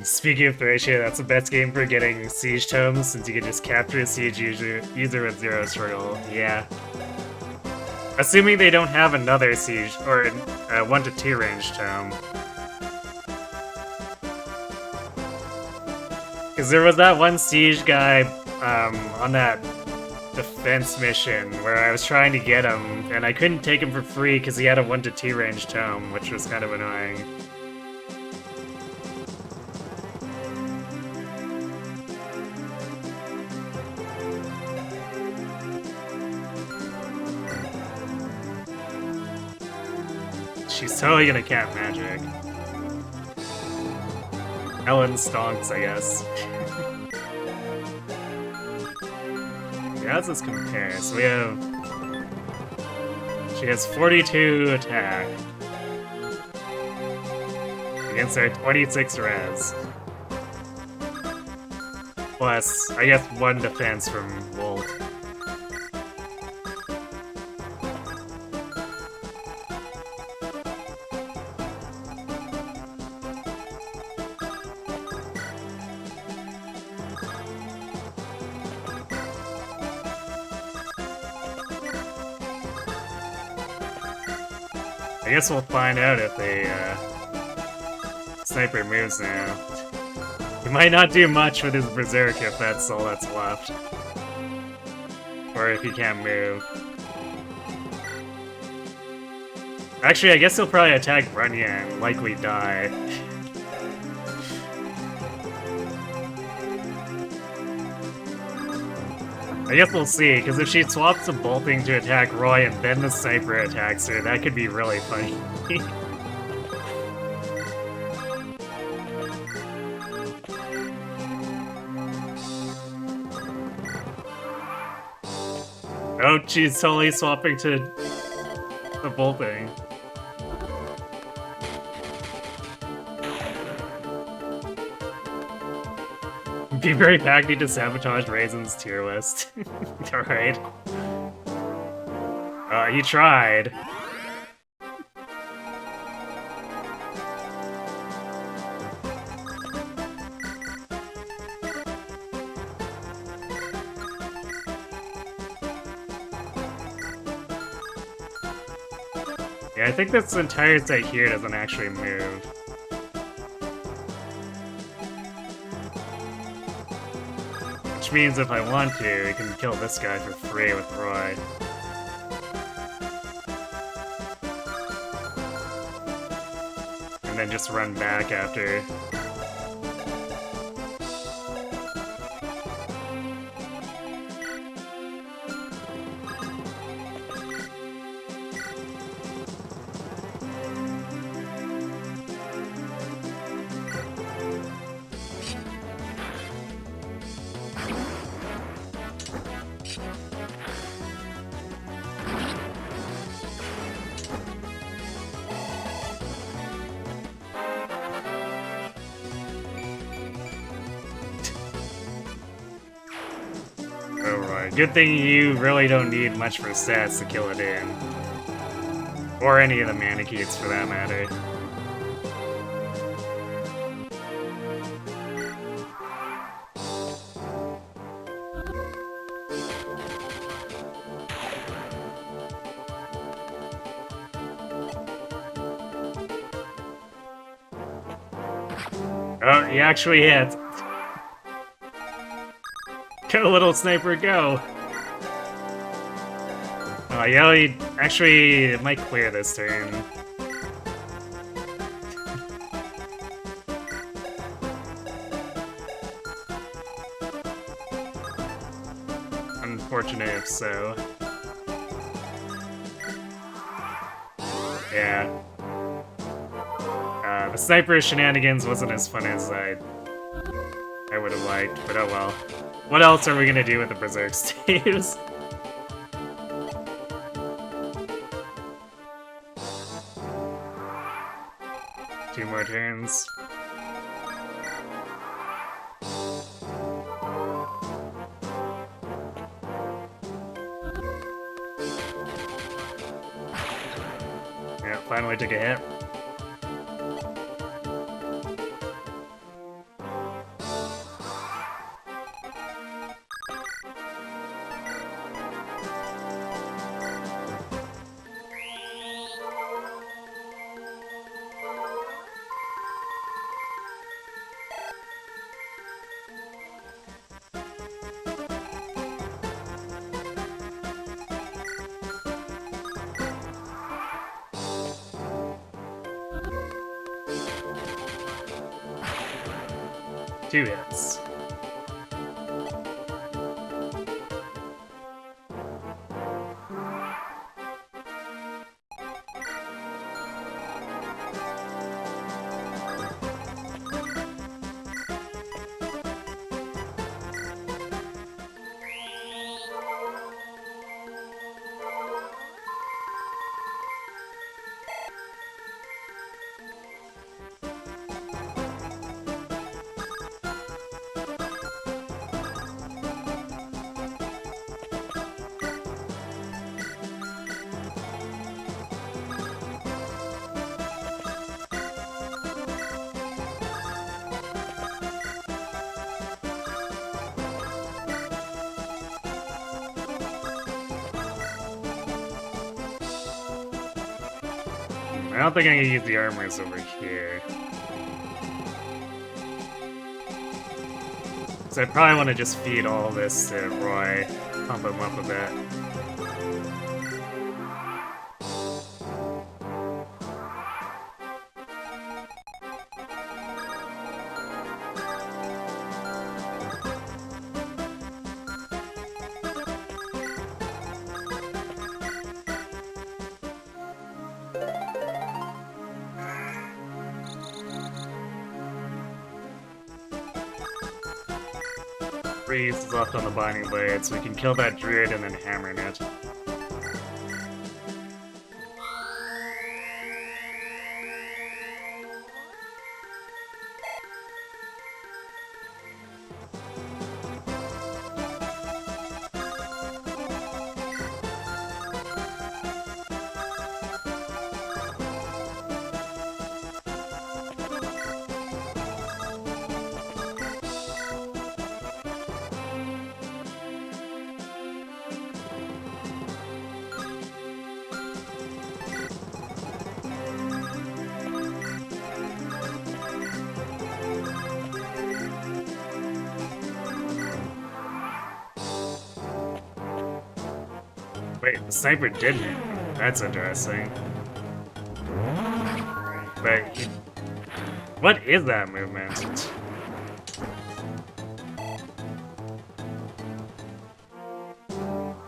Speaking of Thracia, that's the best game for getting siege tomes, since you can just capture a siege user with 0 struggle. Yeah. Assuming they don't have another siege, or a 1 to 2 range tome. Because there was that one siege guy on that defense mission where I was trying to get him, and I couldn't take him for free because he had a 1 to 2 range tome, which was kind of annoying. She's totally gonna cap magic. Ellen stonks, I guess. Yeah, how does this compare? So we have... she has 42 attack. Against our 26 res. Plus, I guess 1 defense from Volt. I guess we'll find out if the sniper moves now. He might not do much with his berserk if that's all that's left. Or if he can't move. Actually, I guess he'll probably attack Brunya and likely die. I guess we'll see, because if she swaps the bolting to attack Roy and then the sniper attacks her, that could be really funny. Oh, she's totally swapping to the bolting. Be very happy to sabotage Raisin's tier list. Alright. He tried. Yeah, I think this entire site here doesn't actually move. Which means if I want to, I can kill this guy for free with Roy. And then just run back after. Oh, Roy. Good thing you really don't need much for stats to kill it in. Or any of the Manicheets for that matter. Oh, he actually hit. Go, little sniper, go! Oh, yeah, he actually might clear this turn. Unfortunate if so. Yeah. The sniper shenanigans wasn't as fun as I would have liked, but oh well. What else are we gonna do with the Berserk Steves? Two more turns. Yeah, finally took a hit. Two hits. I don't think I can use the armors over here. So I probably want to just feed all this to Roy, pump him up a bit. Is left on the Binding Blade, so we can kill that Druid and then hammer it. Wait, the sniper did hit me. That's interesting. But what is that movement?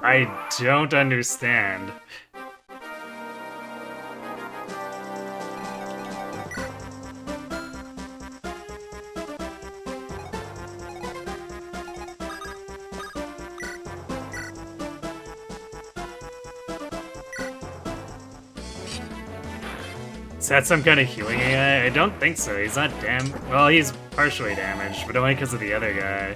I don't understand. Is that some kind of healing AI? I don't think so. He's not well, he's partially damaged, but only because of the other guy.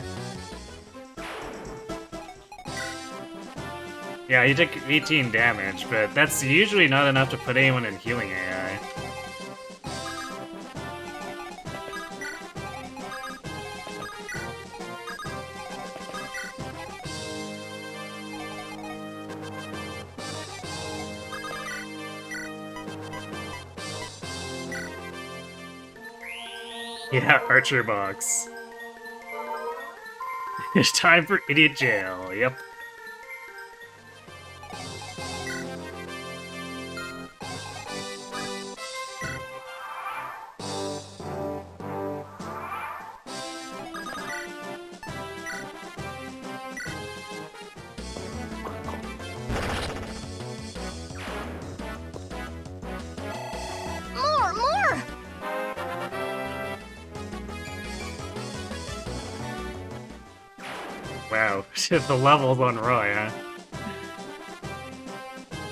Yeah, he took 18 damage, but that's usually not enough to put anyone in healing AI. Yeah, Archer box. It's time for idiot jail, yep. More! Wow, the levels on Roy, huh?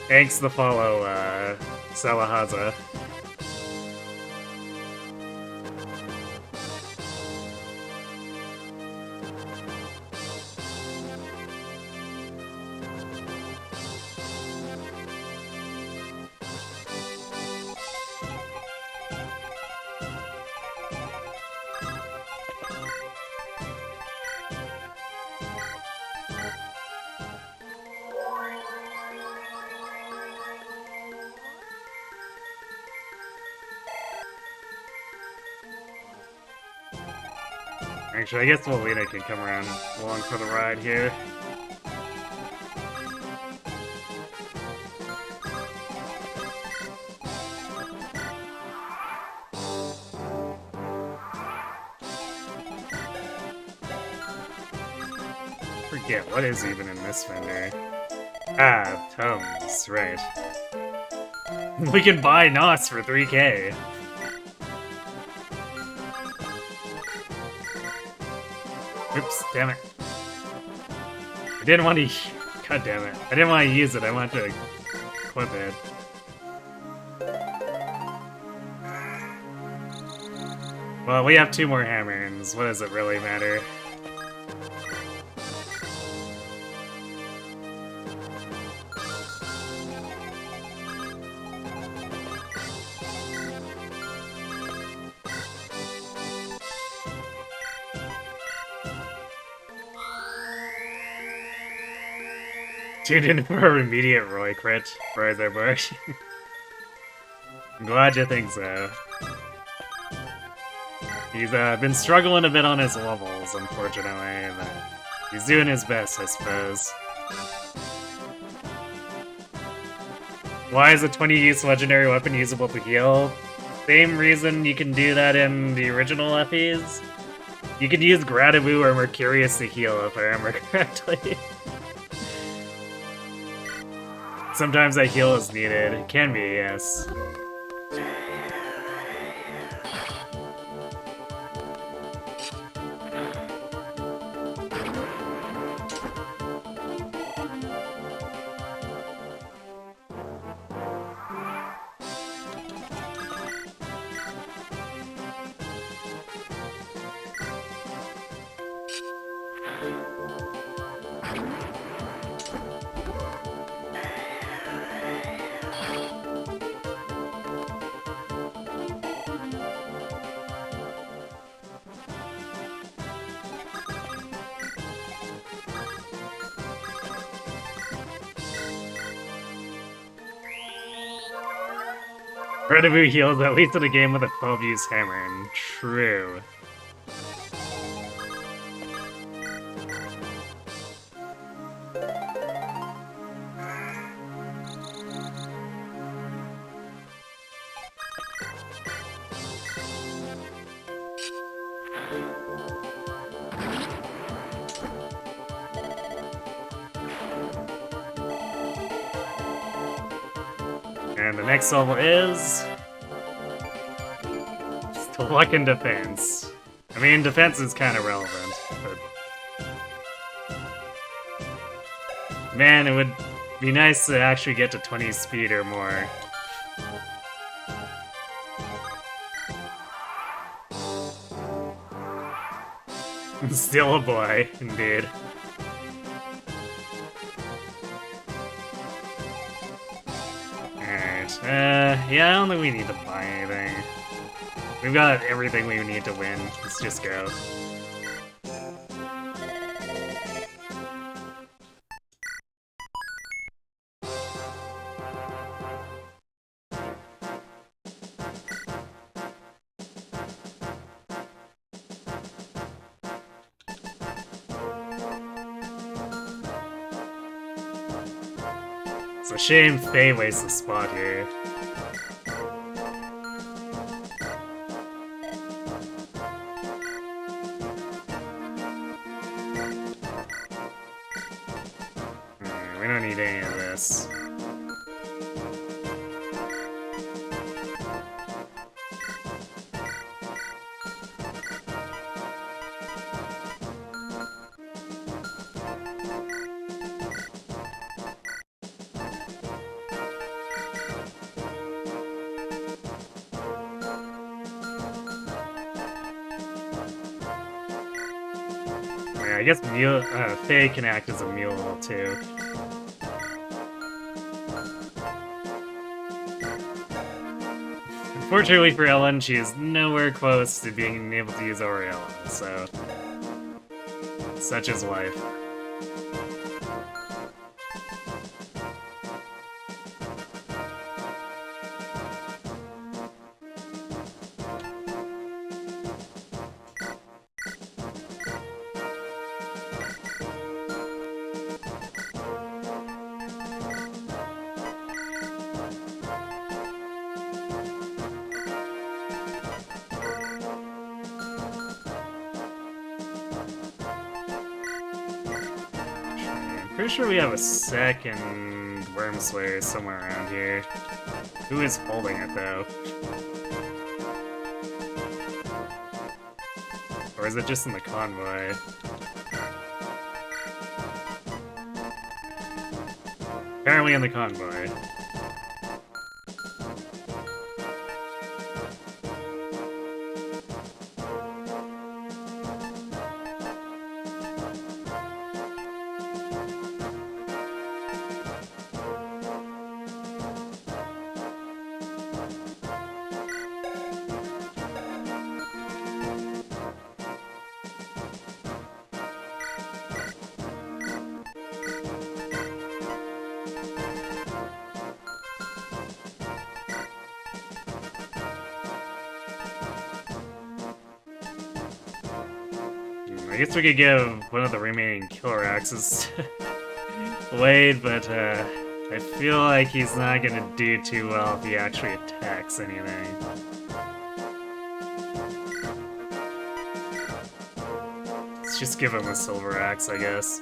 Thanks to follow, Salahaza. Actually, I guess Molina can come around along for the ride here. Forget, what is even in this vendor? Ah, tomes, right. We can buy Nos for 3k. Oops, damn it. I didn't want to... God damn it. I didn't want to use it, I wanted to equip it. Well, we have 2 more hammers. What does it really matter? Tuned in for an immediate Roy crit. Roy there, Bush. I'm glad you think so. He's been struggling a bit on his levels, unfortunately, but he's doing his best, I suppose. Why is a 20-use legendary weapon usable to heal? Same reason you can do that in the original FEs. You can use Gradabu or Mercurius to heal, if I remember correctly. Sometimes that heal is needed. It can be, yes. Gradabu heals at least in a game with a 12-use hammer. True. And the next level is... still luck and defense. I mean, defense is kind of relevant, but... Man, it would be nice to actually get to 20 speed or more. Still a boy, indeed. Alright, yeah, I don't think we need to buy anything. We've got everything we need to win. Let's just go. It's a shame Faye wastes a spot here. We don't need any of this. Yeah, I guess Faye can act as a mule too. Unfortunately for Ellen, she is nowhere close to being able to use Aureola, so... such is life. Pretty sure we have a second Worm Slayer somewhere around here. Who is holding it, though? Or is it just in the convoy? Apparently in the convoy. I guess we could give one of the remaining Killer Axes to Wade, but I feel like he's not gonna do too well if he actually attacks anything. Let's just give him a Silver Axe, I guess.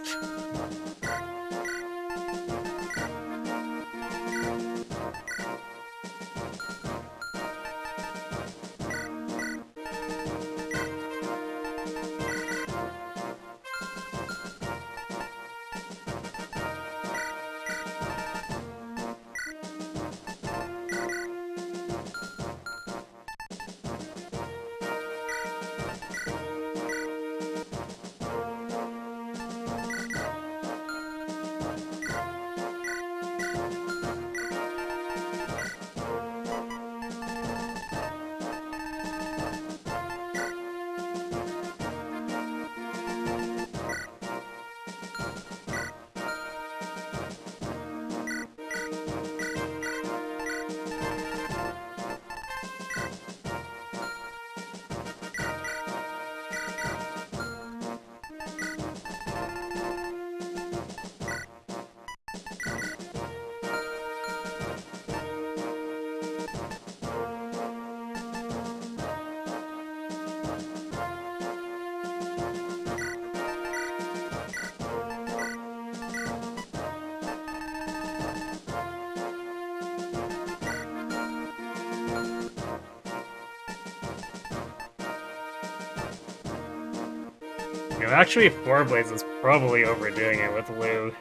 You know, actually, Four Blades is probably overdoing it with Lou.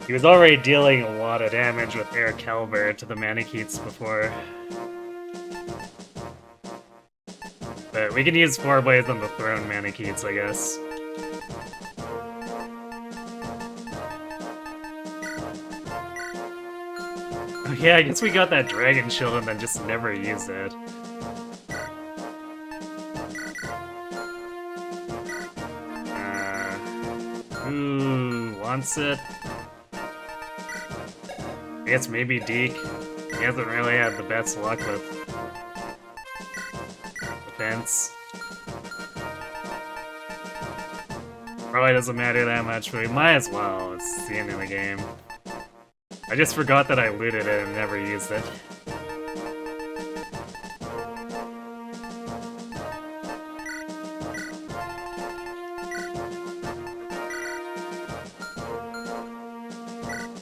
He was already dealing a lot of damage with Air Calber to the Manikeets before. But we can use Four Blades on the Throne Manikeets, I guess. Oh yeah, I guess we got that Dragon Shield and then just never used it. Who wants it? I guess maybe Deke. He hasn't really had the best luck with defense. Probably doesn't matter that much, but we might as well. It's the end of the game. I just forgot that I looted it and never used it.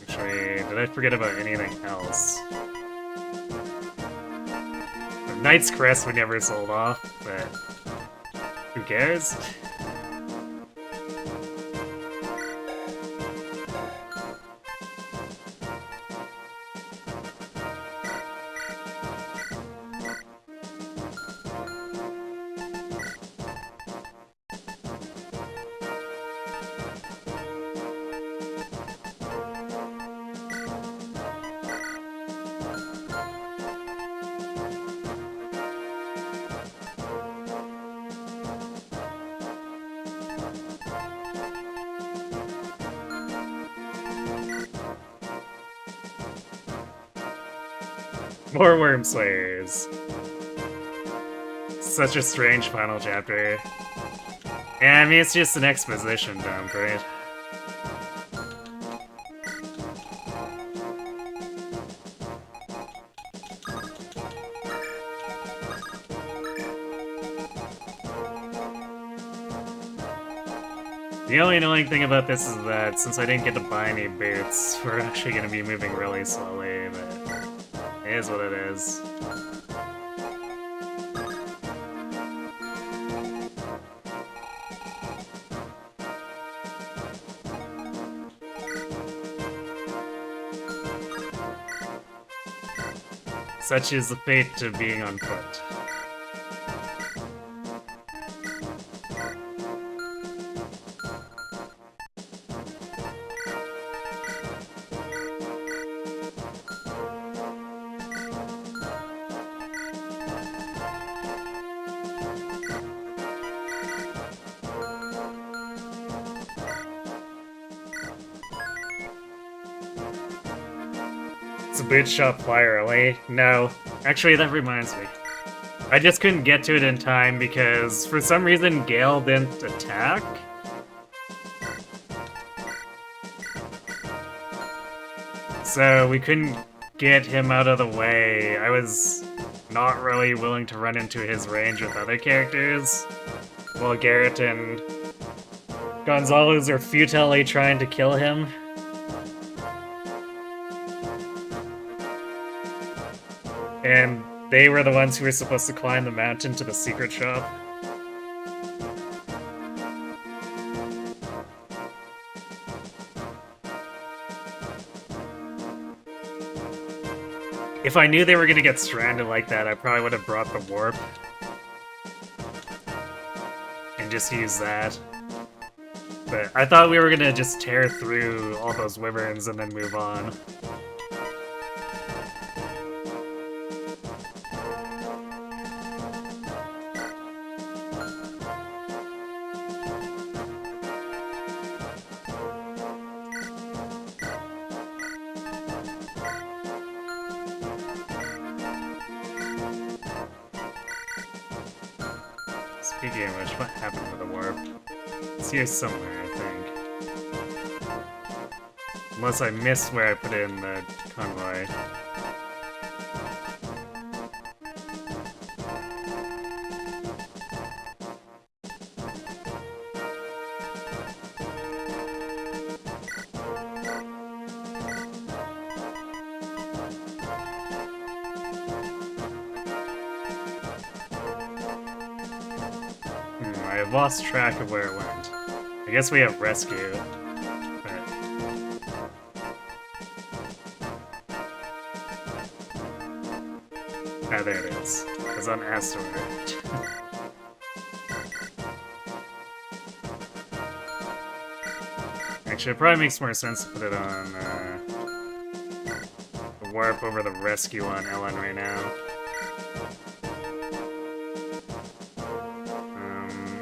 Actually, did I forget about anything else? The Knight's Crest we never sold off, but who cares? More Worm Slayers. Such a strange final chapter. Yeah, I mean, it's just an exposition dump, right? The only annoying thing about this is that since I didn't get to buy any boots, we're actually going to be moving really slowly, but it is what it is. Such is the fate of being on foot. It's a boot shop flyer early. No. Actually, that reminds me. I just couldn't get to it in time because for some reason Gale didn't attack. So we couldn't get him out of the way. I was not really willing to run into his range with other characters. While Garrett and Gonzalez are futilely trying to kill him. And they were the ones who were supposed to climb the mountain to the secret shop. If I knew they were gonna get stranded like that, I probably would have brought the warp. And just used that. But I thought we were gonna just tear through all those wyverns and then move on. Speaking of which, what happened to the warp? It's here somewhere, I think. Unless I missed where I put it in the convoy. I've lost track of where it went. I guess we have rescue. But... ah, there it is. It's on Astor. Actually, it probably makes more sense to put it on the warp over the rescue on Ellen right now.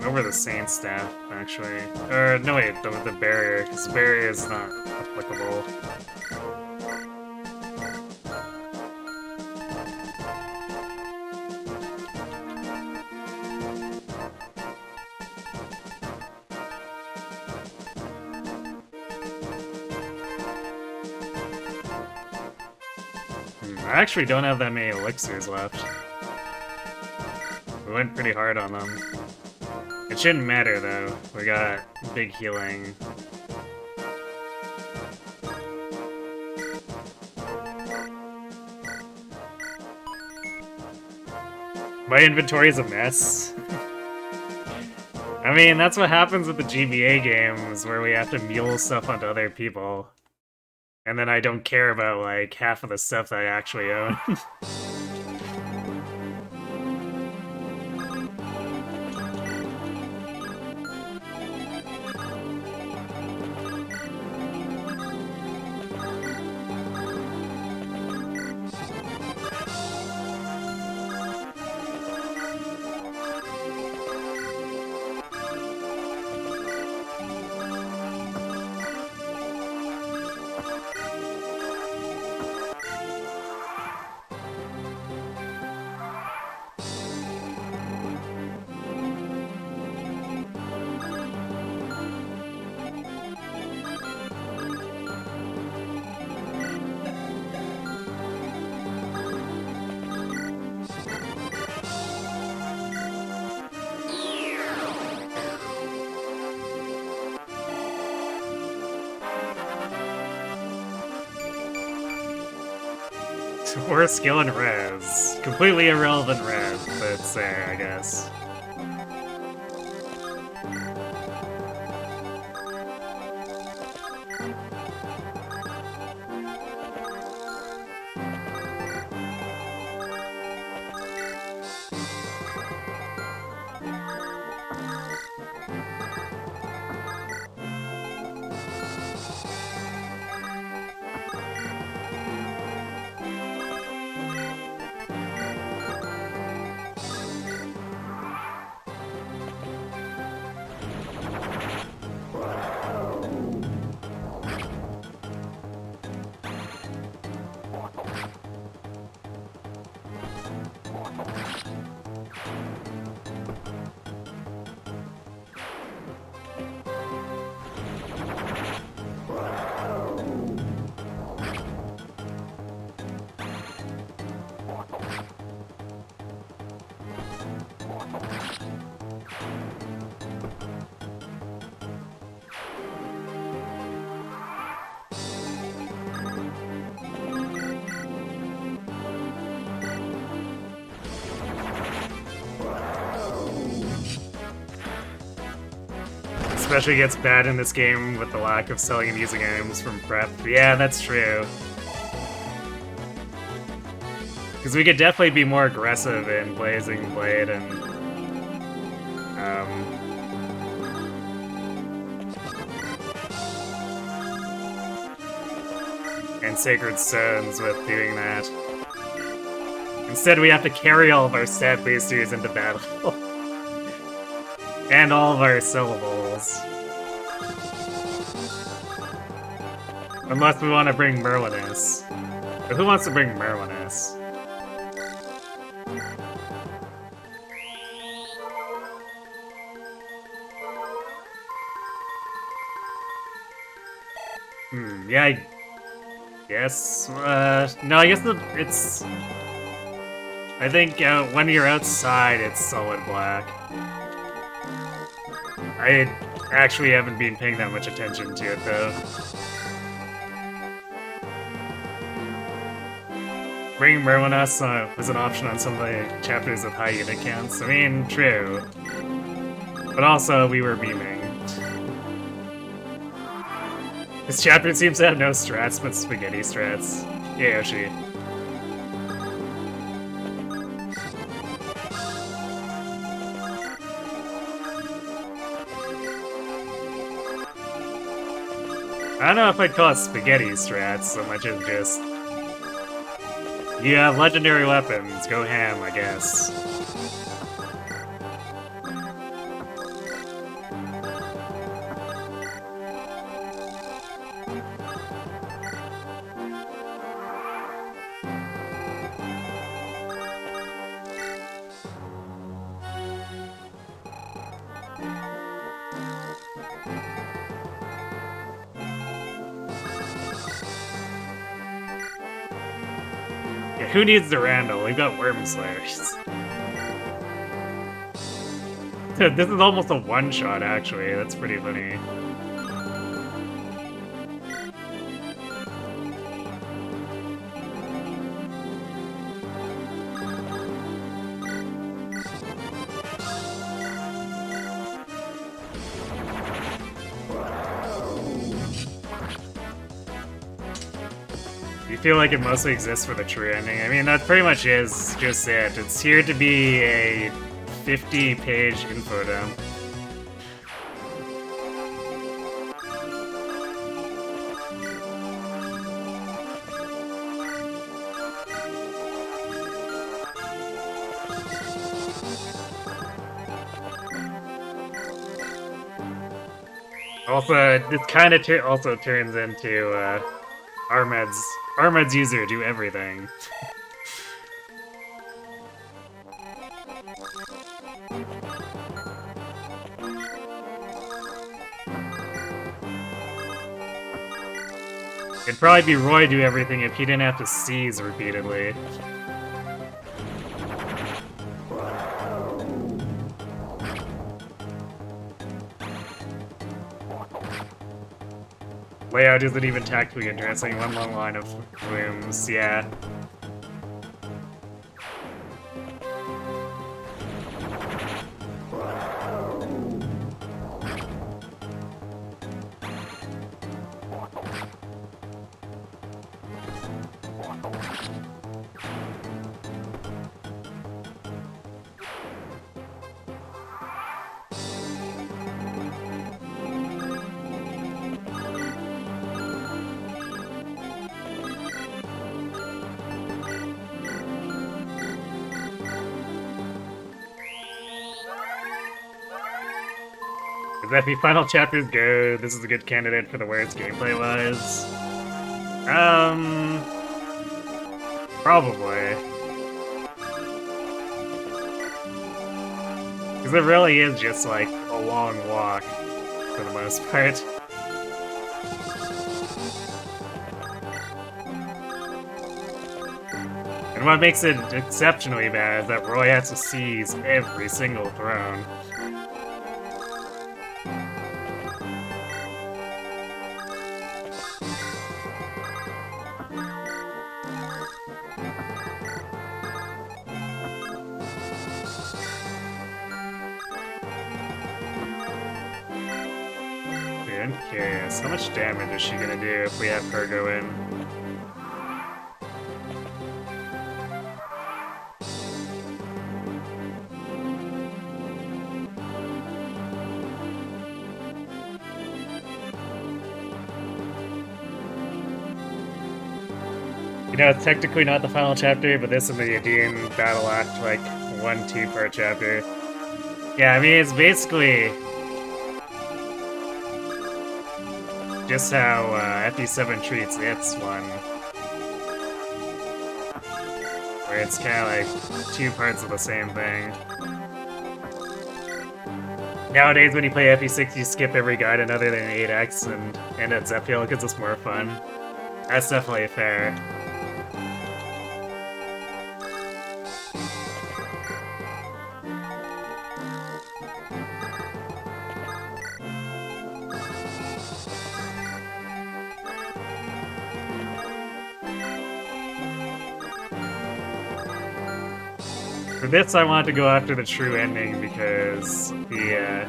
Over the Saint staff, actually. Or, no wait, the barrier, because the barrier is not applicable. I actually don't have that many elixirs left. We went pretty hard on them. It shouldn't matter though, we got big healing. My inventory is a mess. I mean, that's what happens with the GBA games, where we have to mule stuff onto other people. And then I don't care about, like, half of the stuff that I actually own. Or skill and res. Completely irrelevant res, but it's there, I guess. Especially gets bad in this game with the lack of selling and using items from prep. Yeah, that's true. Because we could definitely be more aggressive in Blazing Blade and... and Sacred Stones with doing that. Instead, we have to carry all of our stat boosters into battle. And all of our syllables. Unless we want to bring Merlinus. But who wants to bring Merlinus? Yeah, I guess, no, I guess it's... I think when you're outside, it's solid black. I actually haven't been paying that much attention to it, though. Bringing Merlinus was an option on some of the chapters with high unit counts. I mean, true. But also, we were memeing. This chapter seems to have no strats, but spaghetti strats. Yeah, Yoshi. I don't know if I'd call it spaghetti strats so much as just... You have legendary weapons, go ham, I guess. Yeah, who needs the Randall? We've got Worm Slayers. This is almost a one-shot, actually. That's pretty funny. You feel like it mostly exists for the true ending. I mean, that pretty much is just it. It's here to be a 50-page info dump. Also, this kind of also turns into Armed's user do everything. It'd probably be Roy do everything if he didn't have to seize repeatedly. Layout isn't even tactically interesting, one long line of rooms, yeah. If the final chapters go, this is a good candidate for the worst gameplay-wise. Probably. Because it really is just like a long walk, for the most part. And what makes it exceptionally bad is that Roy has to seize every single throne. I'm curious, how much damage is she gonna do if we have her go in? You know, it's technically not the final chapter, but this is the Aegean Battle Act, like, 1-2 part chapter. Yeah, I mean, it's basically just how FD7 treats its one. Where it's kind of like 2 parts of the same thing. Nowadays, when you play FE6, you skip every guidance other than 8X and end at Zephiel because it's more fun. That's definitely fair. For this, I want to go after the true ending because the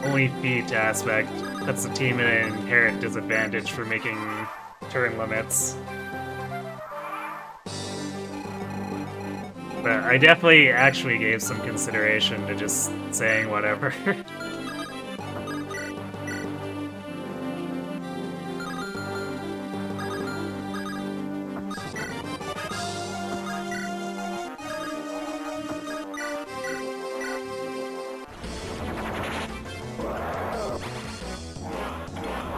only feat aspect puts the team at an inherent disadvantage for making turn limits. But I definitely actually gave some consideration to just saying whatever.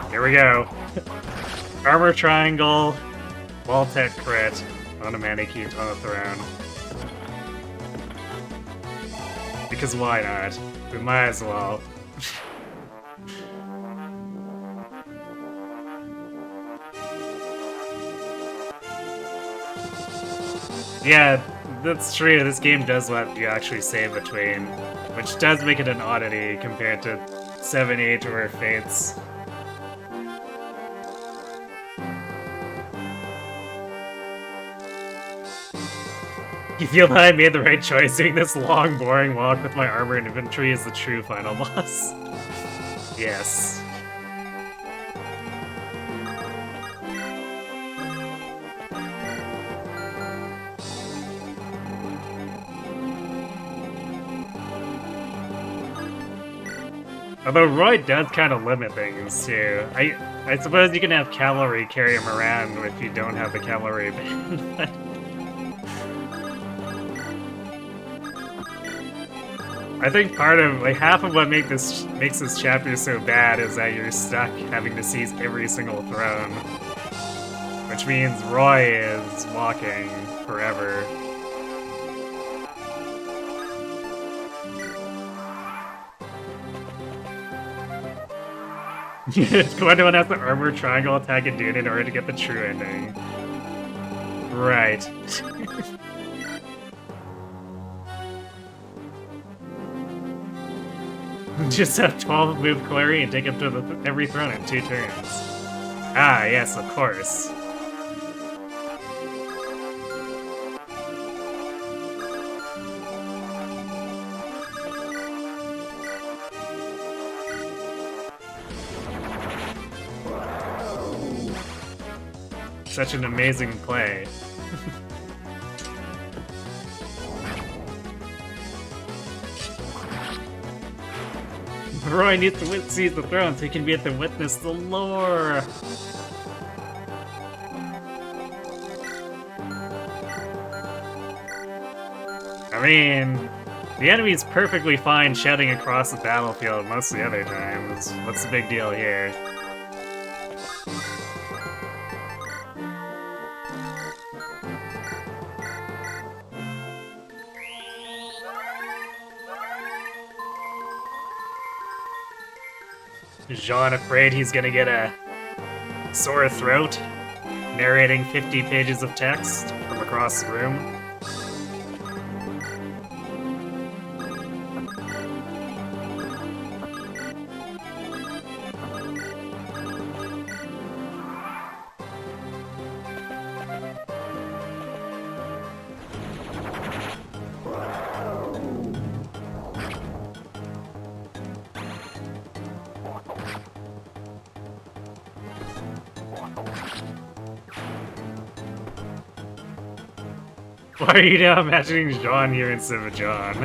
Here we go. Armor triangle, wall tech crit on a Mannequin on the throne. Because why not? We might as well. Yeah, that's true. This game does let you actually save between, which does make it an oddity compared to 7, 8, or Fates. You feel that I made the right choice doing this long, boring walk with my armor and inventory as the true final boss? Yes. Although Roy does kind of limit things, too. I suppose you can have cavalry carry him around if you don't have the cavalry band, but... I think part of, like, half of what makes this chapter so bad is that you're stuck having to seize every single throne. Which means Roy is walking forever. Gwendolyn has the armor triangle attack a dude in order to get the true ending. Right. Just have 12 move Clary and take him to every throne in 2 turns. Ah, yes, of course. Such an amazing play. Roy needs to seize the throne so he can be at the witness the lore. I mean, the enemy's perfectly fine shouting across the battlefield most of the other times. What's the big deal here? Is Jean afraid he's gonna get a sore throat, narrating 50 pages of text from across the room? Why are you now imagining Jean here instead of John?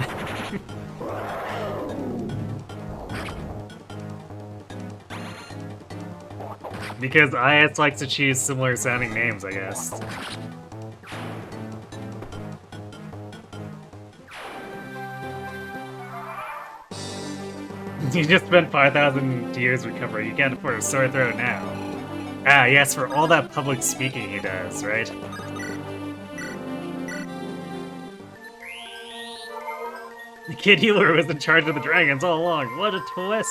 Because IS likes to choose similar sounding names, I guess. You just spent 5,000 years recovering. You can't afford a sore throat now. Ah, yes, for all that public speaking he does, right? The kid healer was in charge of the dragons all along. What a twist!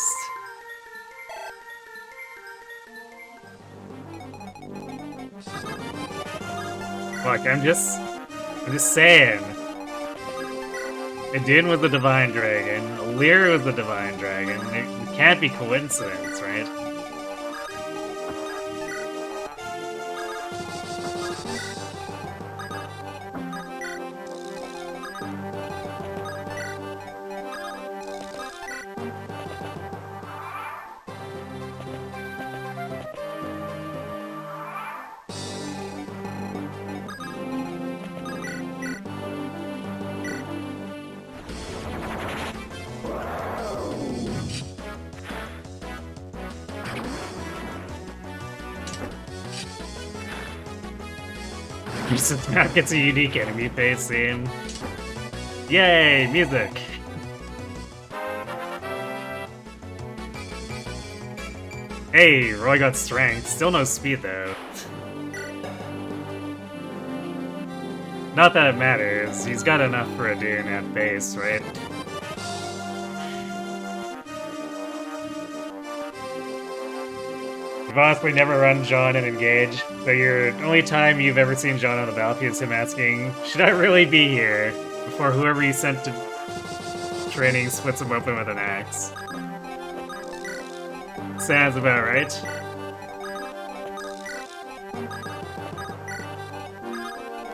Look, I'm just saying. Idun was the divine dragon. Lear was the divine dragon. It can't be coincidence, right? Since map gets a unique enemy face scene. Yay, music! Hey, Roy got strength. Still no speed though. Not that it matters. He's got enough for a Dune at base, right? You've honestly never run John and Engage, so your only time you've ever seen John on the battlefield is him asking, "Should I really be here?" before whoever he sent to training splits him open with an axe. Sounds about right.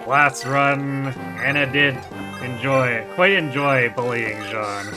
Last run, Anna did quite enjoy bullying Jean.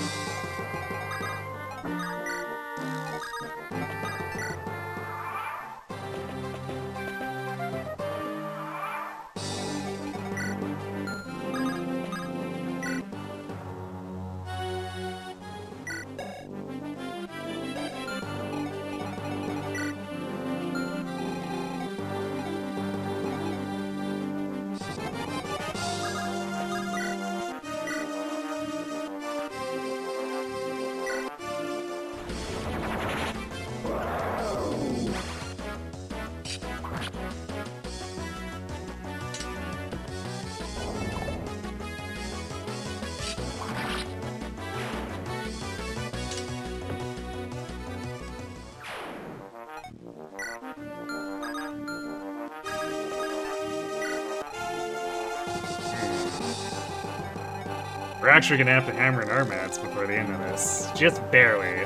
We're actually gonna have to hammer in our mats before the end of this. Just barely.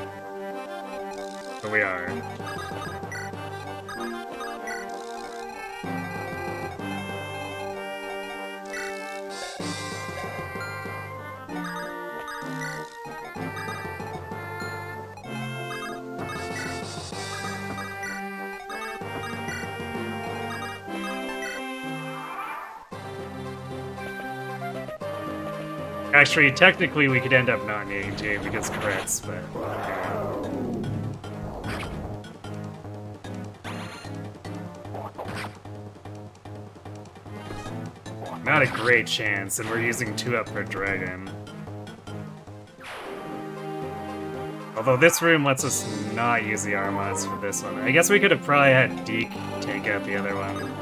But we are. Actually, technically we could end up not needing to because crits, but... Not a great chance, and we're using 2 up per dragon. Although this room lets us not use the Armads for this one. I guess we could have probably had Deke take out the other one.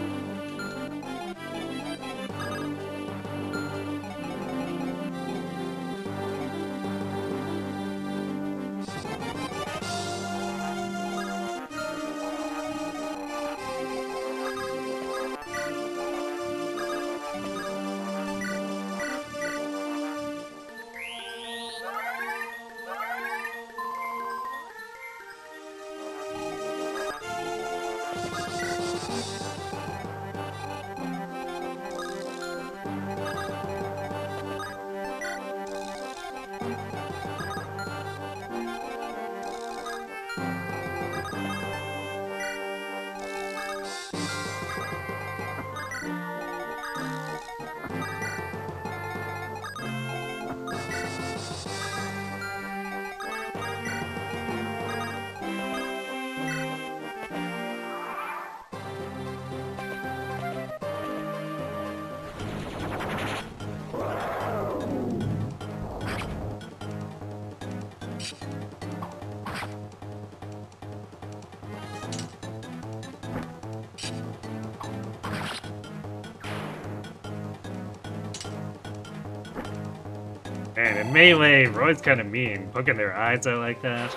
Man, in melee, Roy's kind of mean, poking their eyes out like that.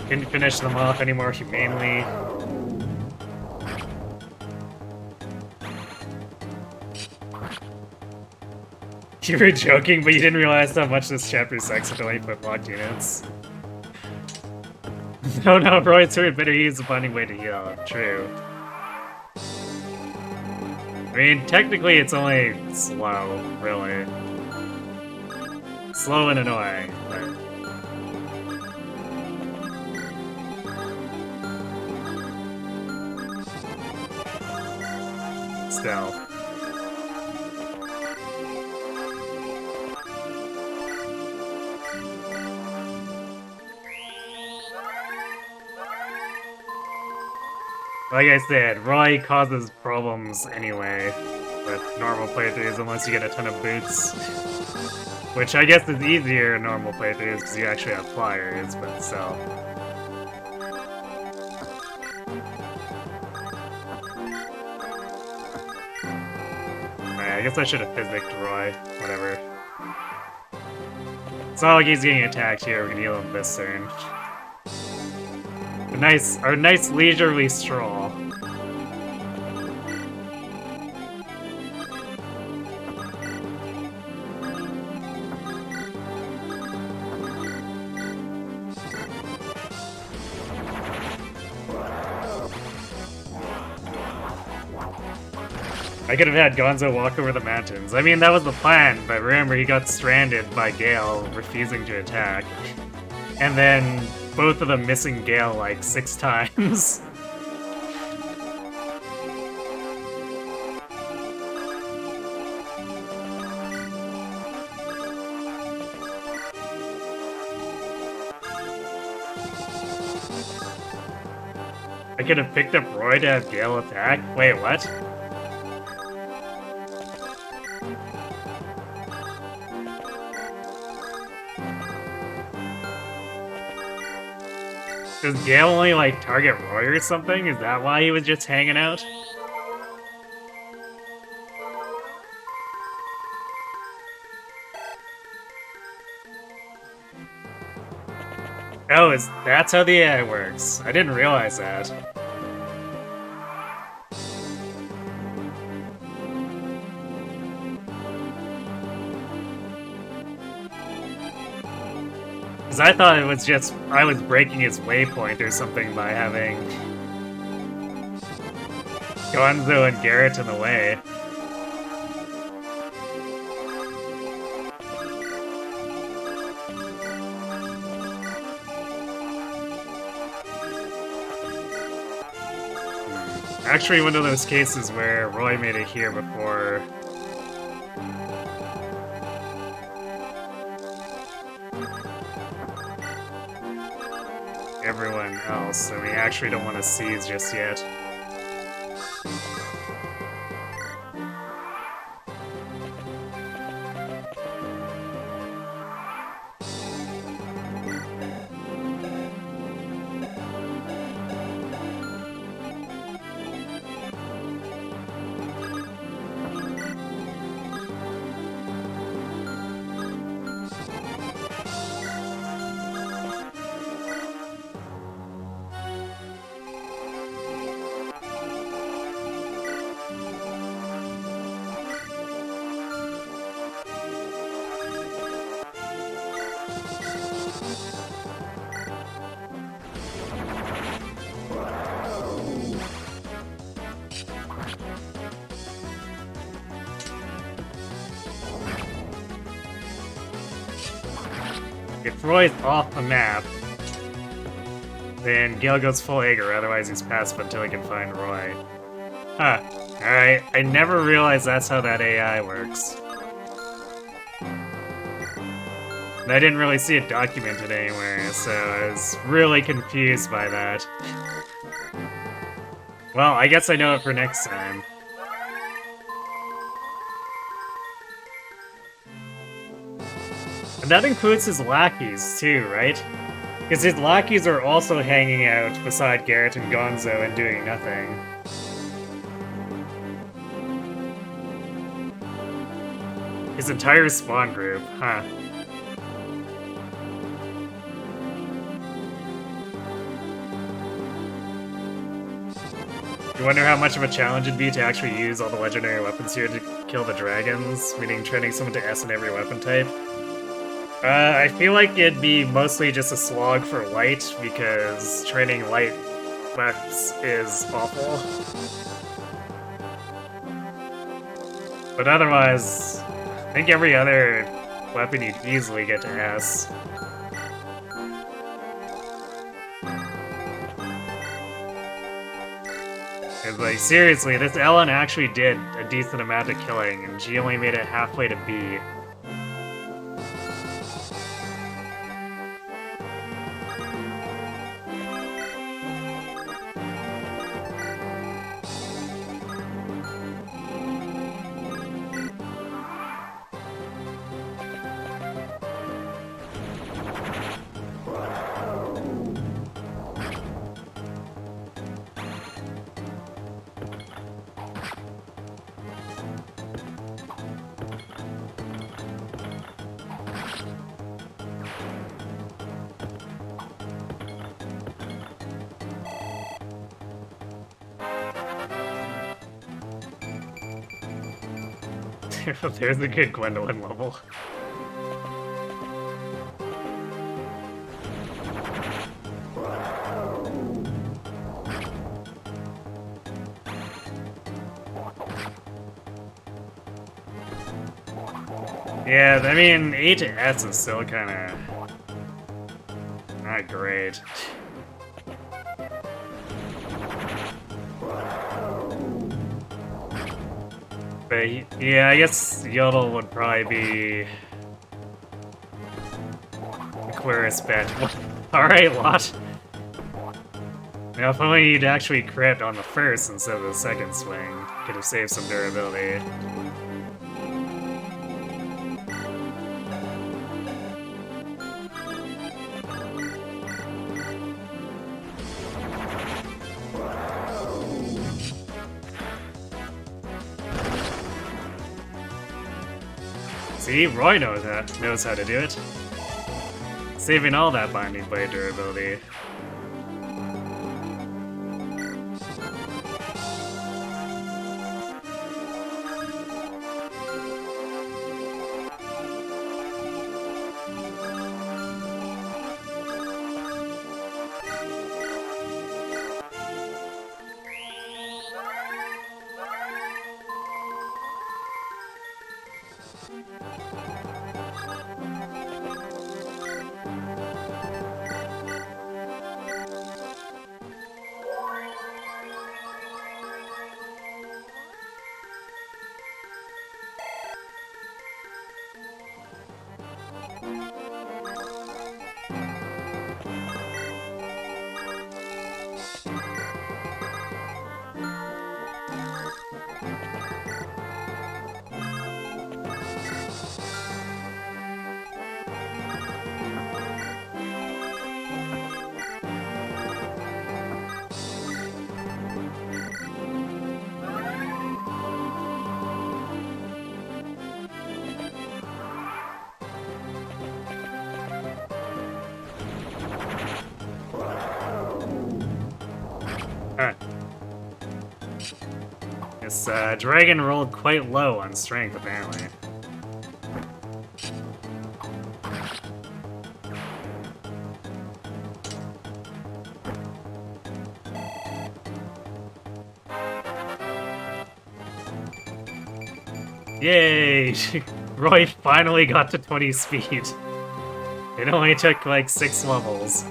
Couldn't finish them off any more humanely. You were joking, but you didn't realize how much this chapter sucks with only foot-locked units. No, Roy's hurt, better use the bonding way to heal. True. I mean, technically it's only slow, really. Slow and annoying, but... Still. Like I said, Roy causes problems anyway with normal playthroughs unless you get a ton of boots. Which I guess is easier in normal playthroughs because you actually have flyers, but still. Alright, I guess I should have physicked Roy. Whatever. It's not like he's getting attacked here, we can heal him this turn. Our nice leisurely stroll. I could have had Gonzo walk over the mountains. I mean, that was the plan, but remember, he got stranded by Gale refusing to attack. And then both of them missing Gale like 6 times. I could have picked up Roy to have Gale attack? Wait, what? Does Gale only, like, target Roy or something? Is that why he was just hanging out? Oh, that's how the AI works. I didn't realize that. Because I thought it was just I was breaking his waypoint or something by having Gonzo and Garrett in the way. Actually, one of those cases where Roy made it here before everyone else, and we actually don't want to seize just yet. If Roy's off the map, then Gale goes full Aegir, otherwise he's passive until he can find Roy. Huh. Alright, I never realized that's how that AI works. And I didn't really see it documented anywhere, so I was really confused by that. Well, I guess I know it for next time. And that includes his lackeys, too, right? Because his lackeys are also hanging out beside Garrett and Gonzo and doing nothing. His entire spawn group, huh? You wonder how much of a challenge it'd be to actually use all the legendary weapons here to kill the dragons, meaning training someone to S in every weapon type? I feel like it'd be mostly just a slog for light, because training light buffs is awful. But otherwise, I think every other weapon you'd easily get to S. Cause like, seriously, this Ellen actually did a decent amount of killing, and she only made it halfway to B. There's a good Gwendolyn level. Yeah, I mean, A to S is still kind of not great. But yeah, I guess Yodel would probably be the clearest bet. Alright, Lot. Now, if only you'd actually crit on the first instead of the second swing, could have saved some durability. See, Roy knows how to do it. Saving all that Binding Blade durability. Alright. This dragon rolled quite low on strength, apparently. Yay! Roy finally got to 20 speed. It only took like 6 levels.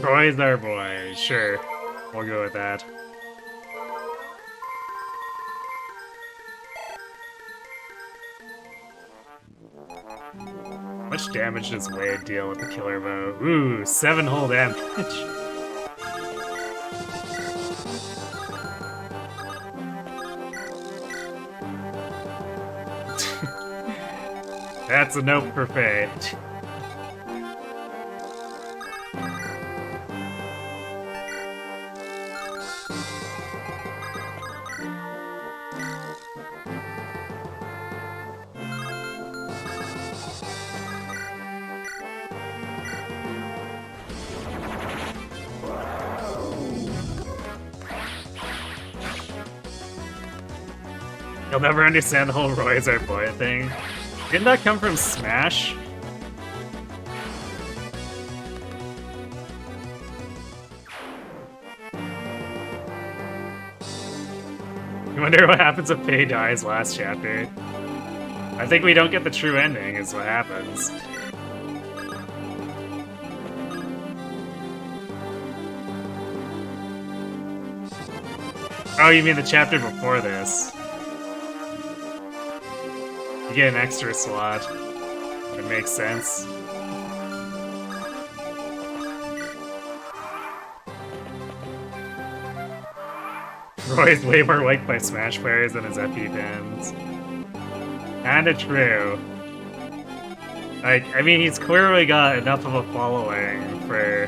Roy's our boy, sure. We'll go with that. How much damage does Wade deal with the killer bow? Ooh, 7 whole damage. That's a note for Faye. You'll never understand the whole Roy's our boy thing. Didn't that come from Smash? You wonder what happens if Faye dies last chapter. I think we don't get the true ending, is what happens. Oh, you mean the chapter before this? You get an extra slot. It makes sense. Roy's way more liked by Smash players than his FP fans. Kinda true. Like, I mean, he's clearly got enough of a following for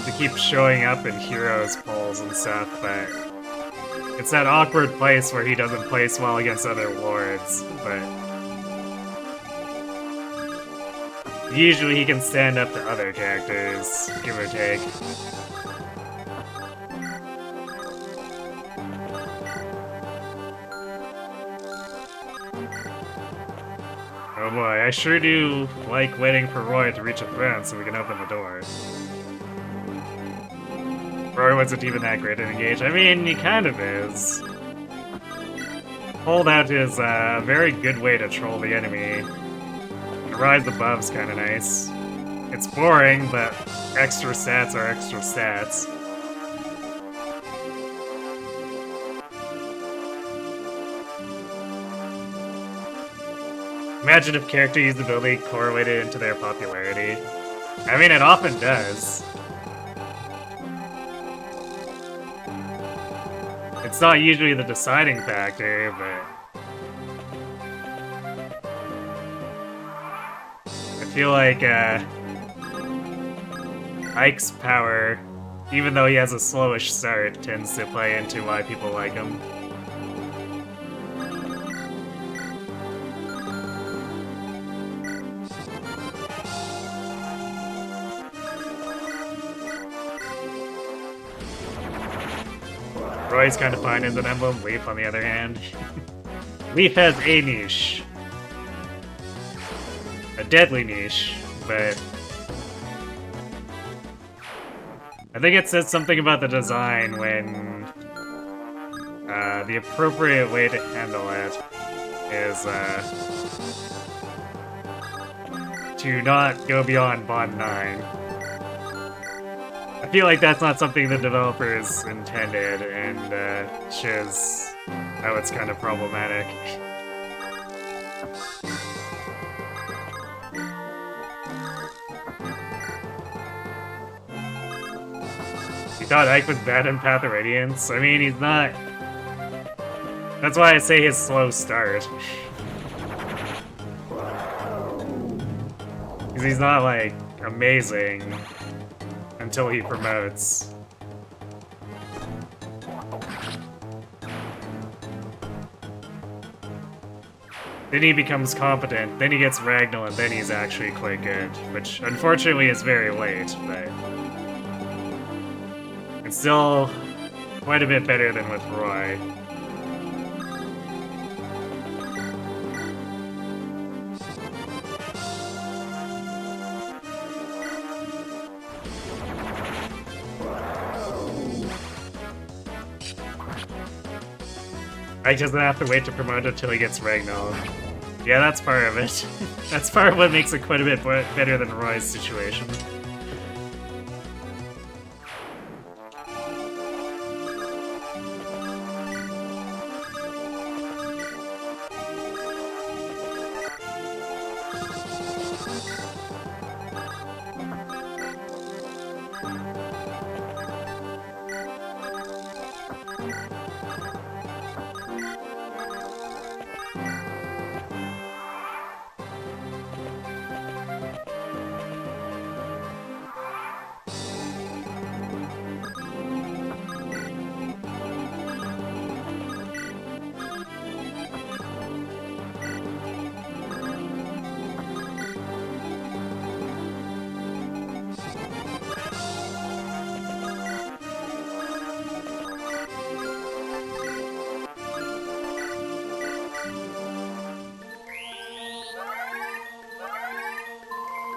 to keep showing up in heroes polls and stuff, but it's that awkward place where he doesn't place well against other wards, but usually he can stand up to other characters, give or take. Oh boy, I sure do like waiting for Roy to reach a throne so we can open the door. Roy wasn't even that great at engage. I mean, he kind of is. Holdout is a very good way to troll the enemy. And Rise Above's kind of nice. It's boring, but extra stats are extra stats. Imagine if character usability correlated into their popularity. I mean, it often does. It's not usually the deciding factor, but I feel like Ike's power, even though he has a slowish start, tends to play into why people like him. Roy's kind of fine as an emblem. Leaf, on the other hand. Leaf has a niche. A deadly niche, but I think it says something about the design when the appropriate way to handle it is to not go beyond bond 9. I feel like that's not something the developers intended, and shows how it's kind of problematic. You thought Ike was bad in Path of Radiance? I mean, he's not. That's why I say his slow start. Because he's not, like, amazing until he promotes. Then he becomes competent, then he gets Ragnall, and then he's actually quite good, which unfortunately is very late, but it's still quite a bit better than with Roy. Ike doesn't have to wait to promote until he gets Ragnall. Yeah, that's part of it. That's part of what makes it quite a bit better than Roy's situation.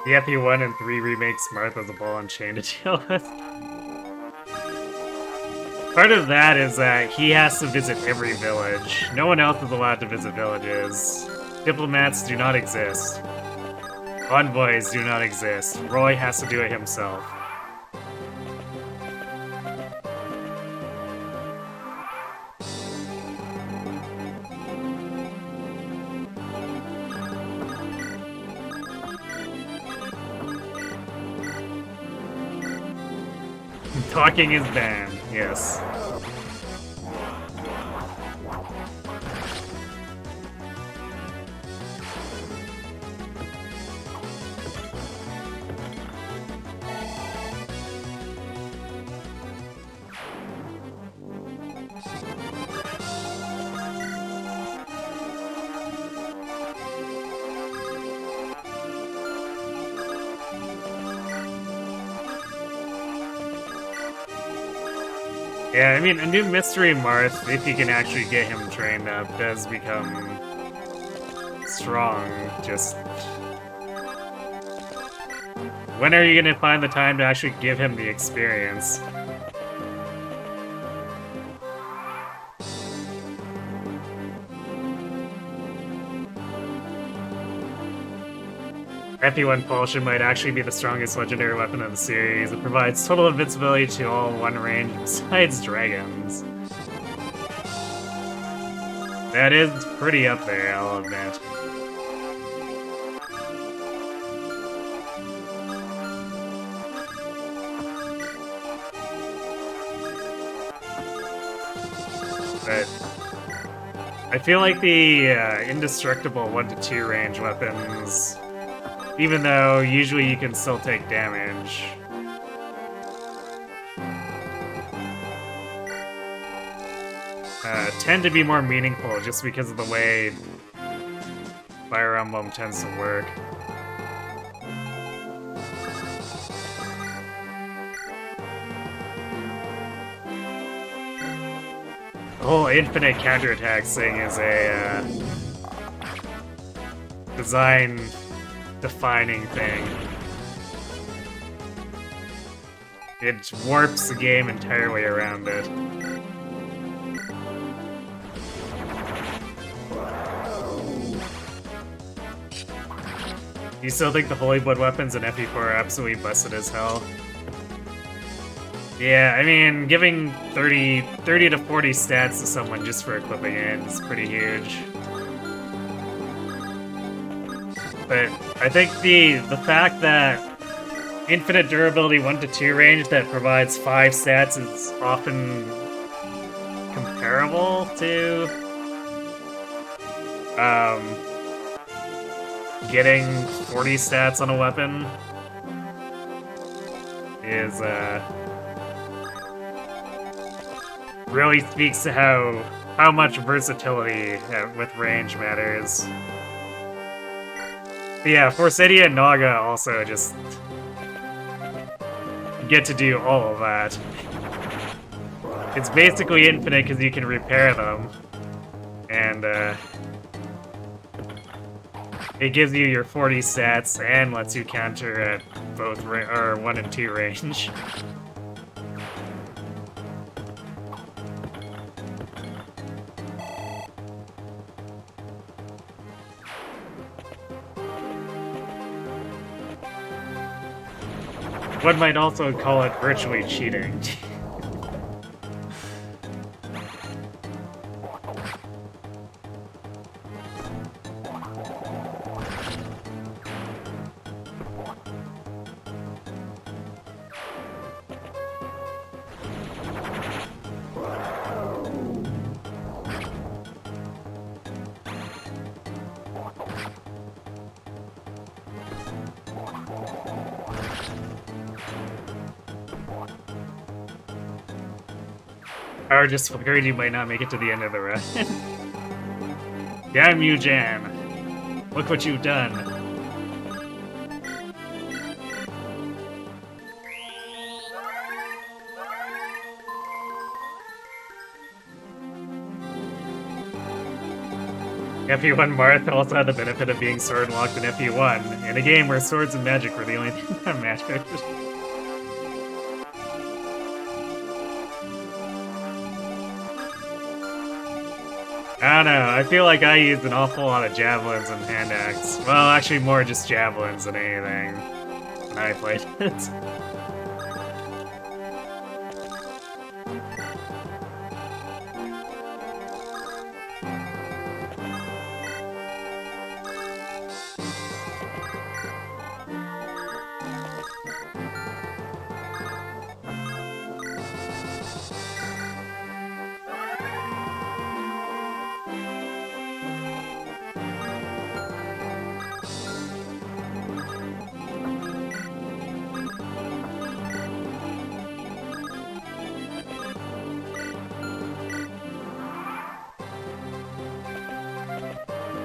The FE1 and 3 remakes Martha's a ball and chain to deal with. Part of that is that he has to visit every village. No one else is allowed to visit villages. Diplomats do not exist. Envoys do not exist. Roy has to do it himself. Talking is banned, yes. Yeah, I mean, a new Mystery Marth, if you can actually get him trained up, does become strong. Just when are you gonna find the time to actually give him the experience? FE1 Propulsion might actually be the strongest legendary weapon in the series. It provides total invincibility to all one range besides dragons. That is pretty up there, I'll admit. But I feel like the indestructible 1 to 2 range weapons, even though usually you can still take damage, tend to be more meaningful just because of the way Fire Emblem tends to work. The whole infinite counterattacks thing is a design-defining thing. It warps the game entirely around it. You still think the Holy Blood weapons in FE4 are absolutely busted as hell? Yeah, I mean, giving 30 to 40 stats to someone just for equipping it is pretty huge. But I think the fact that infinite durability 1 to 2 range that provides 5 stats is often comparable to getting 40 stats on a weapon is really speaks to how much versatility with range matters. But yeah, Forsythia and Naga also just get to do all of that. It's basically infinite because you can repair them, and it gives you your 40 stats and lets you counter at both 1 and 2 range. One might also call it virtually cheating. Or just worried you might not make it to the end of the run. Damn you, Jan. Look what you've done. FE1 Marth also had the benefit of being sword locked in FE1, in a game where swords and magic were the only thing that mattered. I don't know, I feel like I used an awful lot of javelins and hand axe. Well, actually more just javelins than anything when I played it.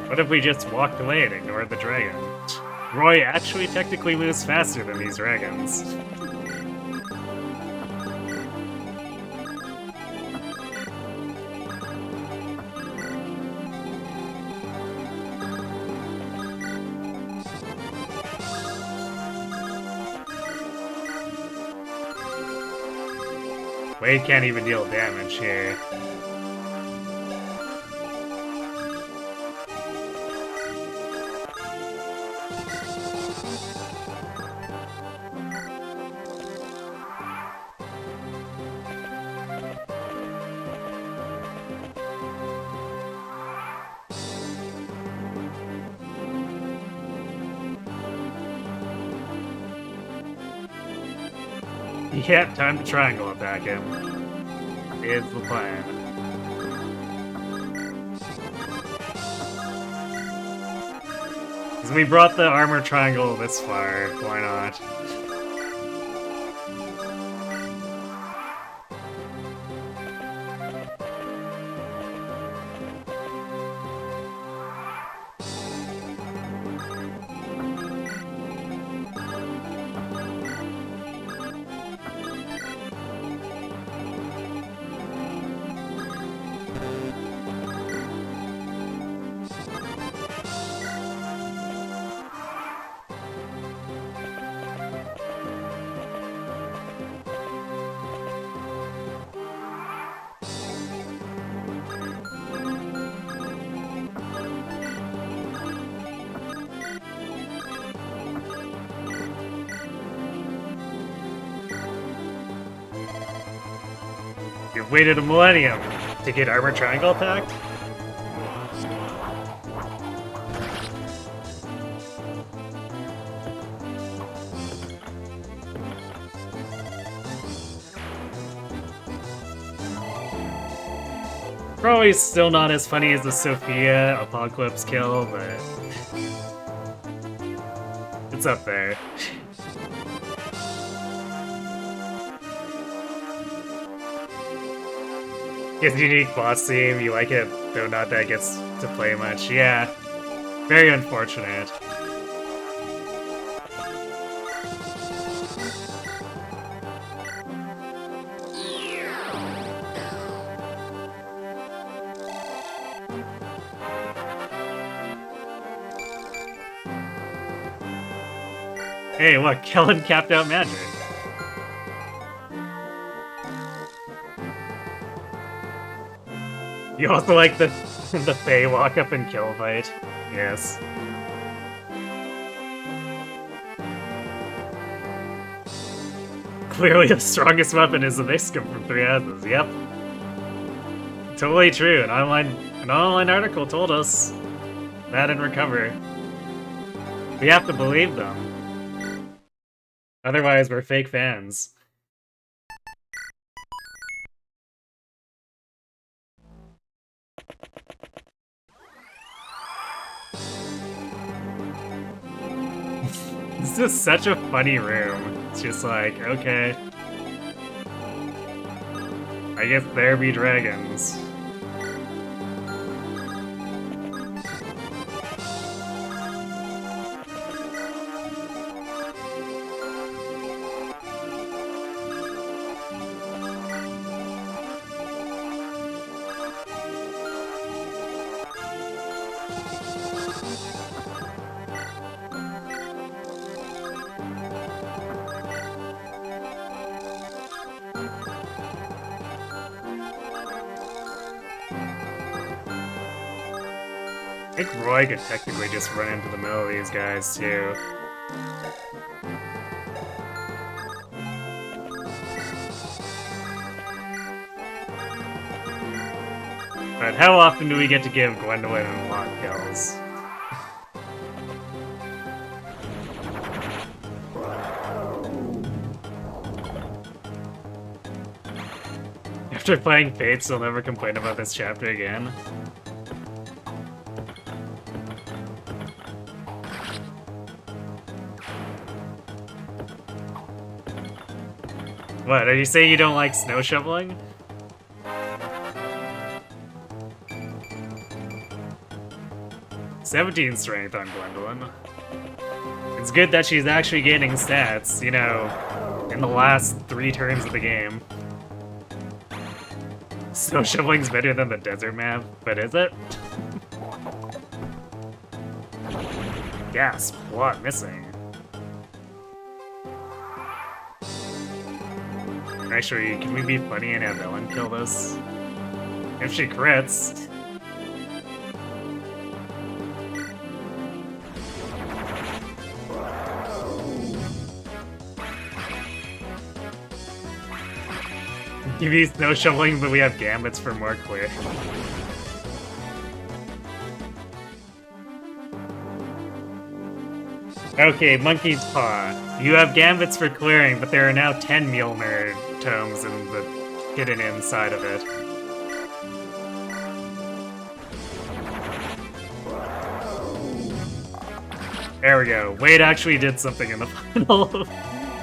What if we just walked away and ignored the dragon? Roy actually technically moves faster than these dragons. Wade can't even deal damage here. Yeah, time to triangle attack him. Is the plan. Because we brought the armor triangle this far, why not? You've waited a millennium to get armor triangle attacked? Probably still not as funny as the Sophia Apocalypse kill, but it's up there. His unique boss theme, you like it, though not that gets to play much. Yeah, very unfortunate. Hey, look, Kellen capped out magic. You also like the Fae walk up and kill fight? Yes. Clearly the strongest weapon is the Viscum from 3 houses, yep. Totally true, an online article told us that and Recover. We have to believe them. Otherwise, we're fake fans. This is such a funny room. It's just like, okay. I guess there be dragons. I think Roy could technically just run into the middle of these guys, too. But how often do we get to give Gwendolyn and Lot kills? After playing Fates, you'll never complain about this chapter again. What, are you saying you don't like snow shoveling? "17 strength on Gwendolyn. It's good that she's actually gaining stats, you know, in the last 3 turns of the game. Snow shoveling's better than the desert map, but is it? Gasp, plot missing. Actually, can we be funny and have Ellen kill this? If she crits... Give you snow shoveling, but we have gambits for more clear. Okay, Monkey's Paw. You have gambits for clearing, but there are now 10 Mjolnir tomes in the hidden inside of it. There we go. Wade actually did something in the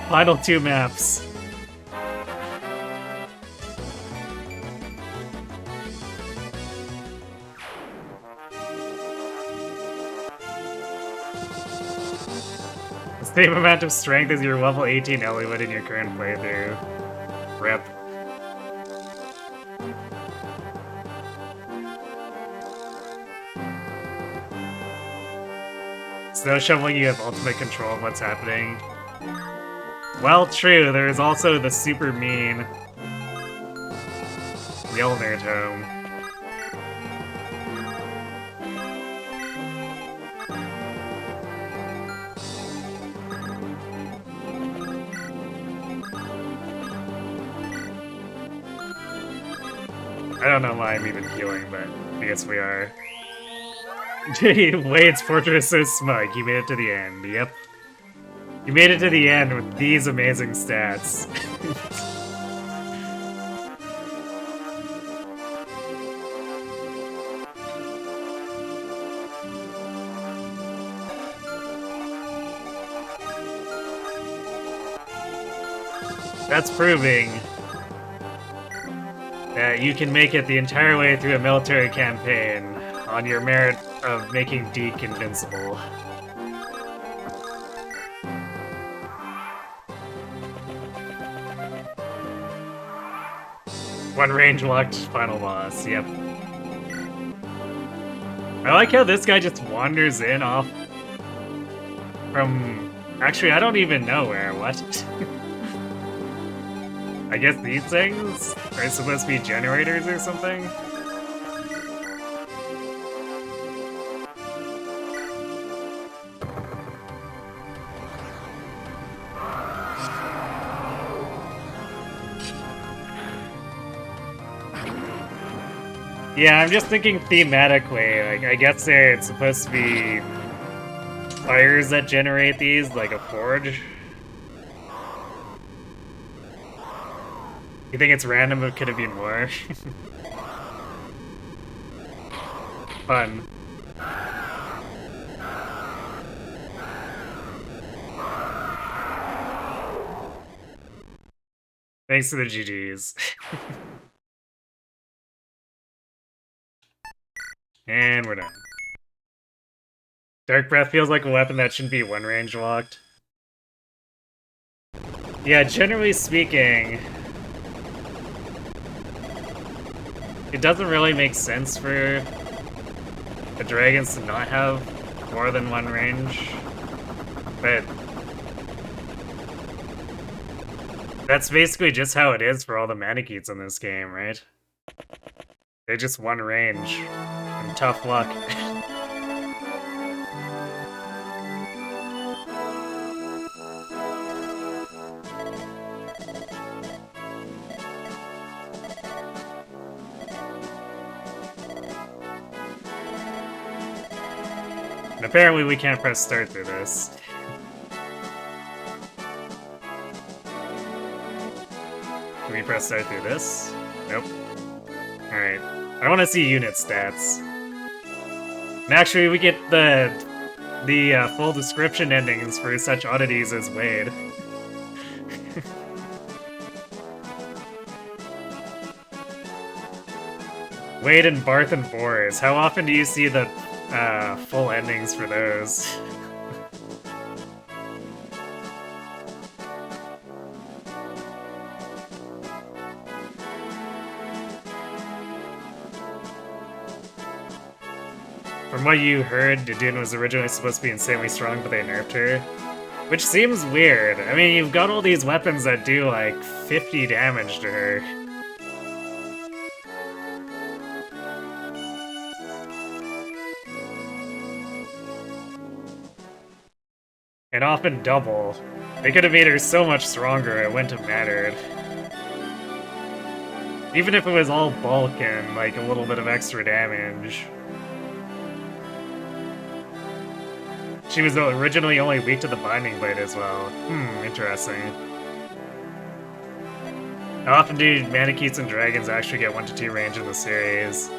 final two maps. Same amount of strength as your level 18 Eliwood in your current playthrough. Rip. Snow shoveling, you have ultimate control of what's happening. Well, true, there is also the super mean Mjolnir tome. I don't know why I'm even healing, but I guess we are. Wade's fortress so smug. You made it to the end. Yep. You made it to the end with these amazing stats. That's proving that you can make it the entire way through a military campaign on your merit of making Deke invincible. One range locked final boss, yep. I like how this guy just wanders in off from... Actually, I don't even know where, what? I guess these things are supposed to be generators or something? Yeah, I'm just thinking thematically, like, I guess it's supposed to be fires that generate these, like a forge. You think it's random, or could it be more? Fun. Thanks to the GGs. And we're done. Dark Breath feels like a weapon that shouldn't be one range locked. Yeah, generally speaking, it doesn't really make sense for the dragons to not have more than one range, but that's basically just how it is for all the Manakets in this game, right? They're just one range, and tough luck. And apparently we can't press start through this. Can we press start through this? Nope. Alright. I want to see unit stats. And actually, we get the full description endings for such oddities as Wade. Wade and Barth and Boris. How often do you see the full endings for those? From what you heard, Dudun was originally supposed to be insanely strong, but they nerfed her. Which seems weird. I mean, you've got all these weapons that do like 50 damage to her. And often double. They could have made her so much stronger, it wouldn't have mattered. Even if it was all bulk and like a little bit of extra damage. She was originally only weak to the Binding Blade as well. Interesting. How often do Manakits and Dragons actually get 1-2 range in the series?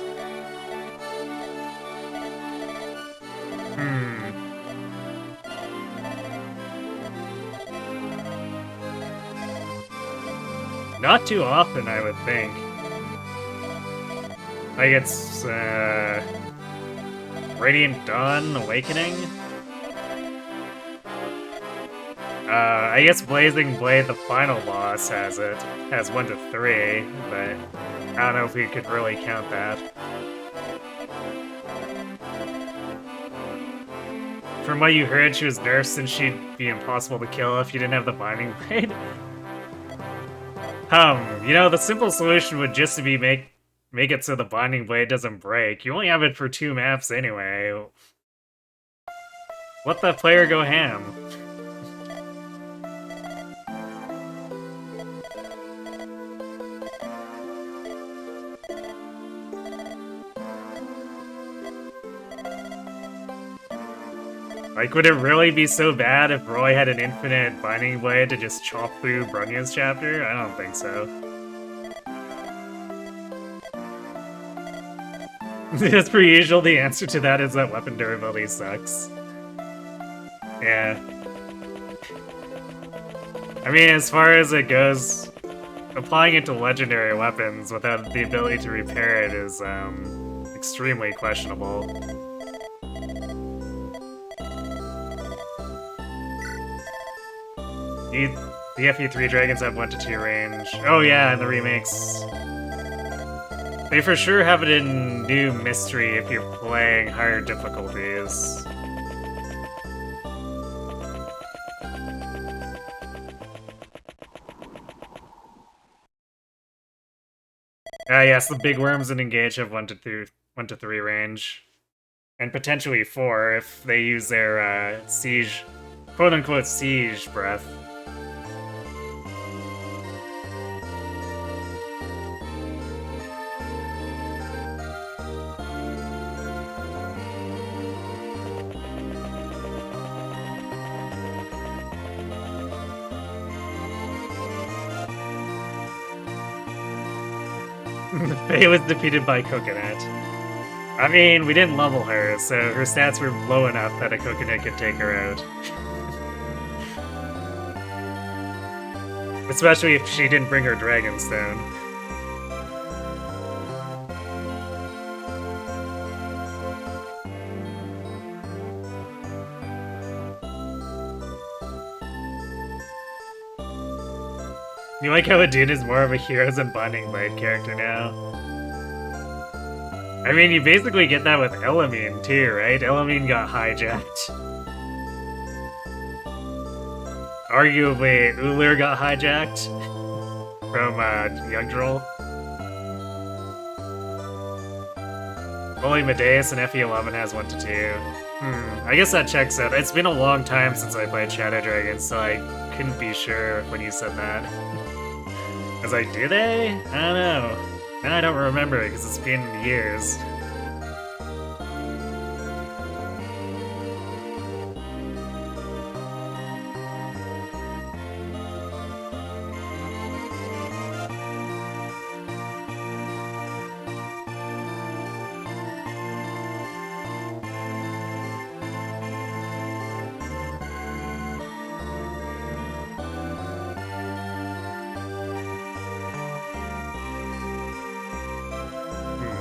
Not too often, I would think. Like it's, Radiant Dawn Awakening? I guess Blazing Blade, the final boss, has 1-3, but I don't know if we could really count that. From what you heard, she was nerfed since she'd be impossible to kill if you didn't have the Binding Blade. You know, the simple solution would just be make it so the Binding Blade doesn't break. You only have it for 2 maps anyway. Let the player go ham. Like, would it really be so bad if Roy had an infinite Binding Blade to just chop through Brunya's chapter? I don't think so. As per usual, the answer to that is that weapon durability sucks. Yeah. I mean, as far as it goes, applying it to legendary weapons without the ability to repair it is, extremely questionable. The FE3 dragons have 1-2 range. Oh yeah, in the remakes. They for sure have it in New Mystery if you're playing higher difficulties. Yes, the big worms and Engage have 1-3 range. And potentially 4 if they use their, siege, quote-unquote siege breath. Faye was defeated by Coconut. I mean, we didn't level her, so her stats were low enough that a Coconut could take her out. Especially if she didn't bring her Dragonstone. You like how Adun is more of a Heroes and Binding Blade character now? I mean, you basically get that with Elamine too, right? Elamine got hijacked. Arguably, Ulir got hijacked from Yggdrasil. Only Medeus and FE11 has 1-2. I guess that checks out. It's been a long time since I played Shadow Dragon, so I couldn't be sure when you said that. I was like, do they? I don't know. Now I don't remember it because it's been years.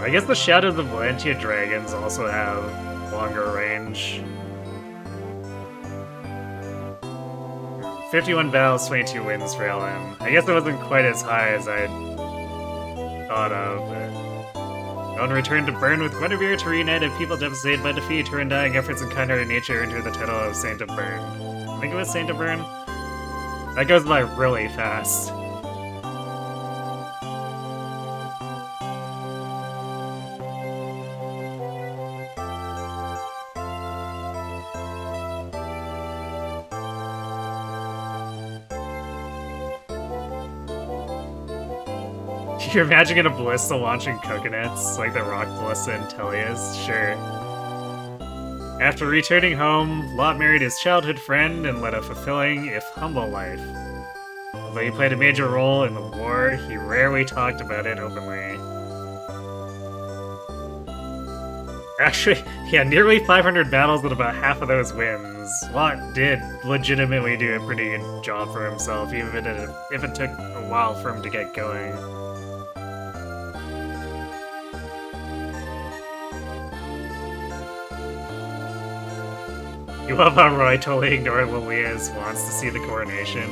I guess the Shadows of Valentia dragons also have longer range. 51 battles, 22 wins for LM. I guess it wasn't quite as high as I'd thought of. On return to Burn with Guinevere to reunite a people devastated by defeat, her undying efforts and kind-hearted nature into the title of Saint of Burn. think it was Saint Bern. That goes by really fast. You're imagining a ballista launching coconuts, like the rock ballista in Telia's? Sure. After returning home, Lot married his childhood friend and led a fulfilling, if humble, life. Although he played a major role in the war, he rarely talked about it openly. Actually, he had nearly 500 battles and about half of those wins. Lot did legitimately do a pretty good job for himself, even if it took a while for him to get going. You love how Roy totally ignored Lilia's wants to see the coronation.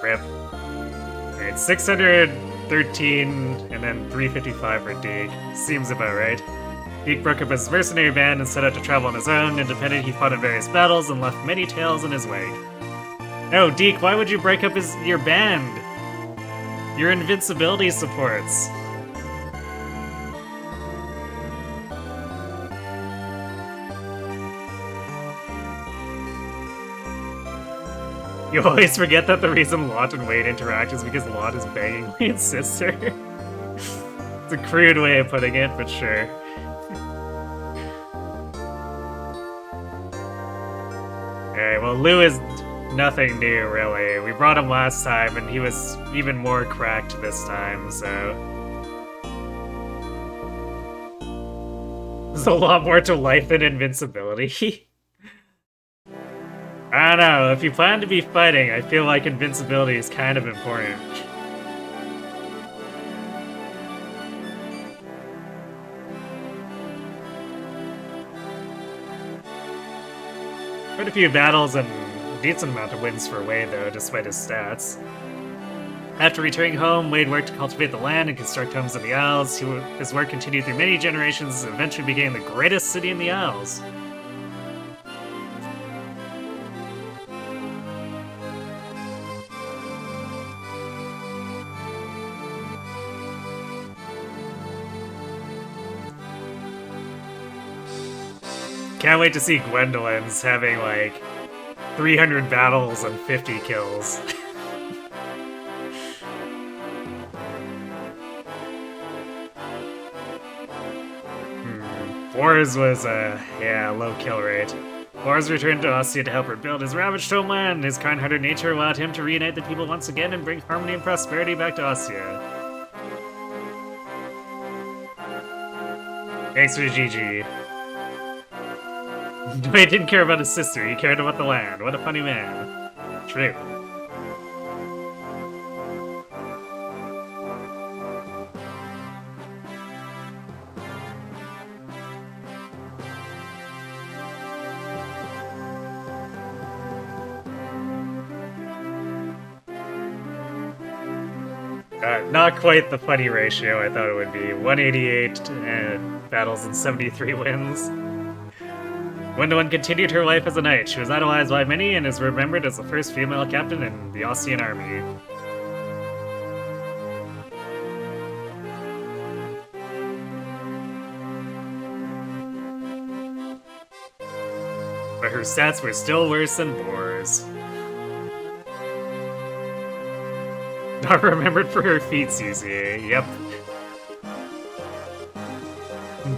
Rip. Alright, 613 and then 355 for Deke. Seems about right. Deke broke up his mercenary band and set out to travel on his own. Independent, he fought in various battles and left many tales in his wake. No, Deke, why would you break up your band? Your invincibility supports. You always forget that the reason Lot and Wade interact is because Lot is banging Wade's sister. It's a crude way of putting it, but sure. Alright, well, Lou is nothing new, really. We brought him last time, and he was even more cracked this time, so... There's a lot more to life than invincibility. I don't know, if you plan to be fighting, I feel like invincibility is kind of important. Quite a few battles and a decent amount of wins for Wade, though, despite his stats. After returning home, Wade worked to cultivate the land and construct homes in the Isles. His work continued through many generations and eventually became the greatest city in the Isles. Can't wait to see Gwendolyn's having, like, 300 battles and 50 kills. Boris was, yeah, low kill rate. Boris returned to Ostia to help rebuild his ravaged homeland. His kind-hearted nature allowed him to reunite the people once again and bring harmony and prosperity back to Ostia. Thanks for GG. Wade didn't care about his sister, he cared about the land. What a funny man. True. Not quite the funny ratio I thought it would be. 188 battles and 73 wins. Gwendolyn continued her life as a knight. She was idolized by many and is remembered as the first female captain in the Ostian army. But her stats were still worse than Boar's. Not remembered for her feats, you see. Yep.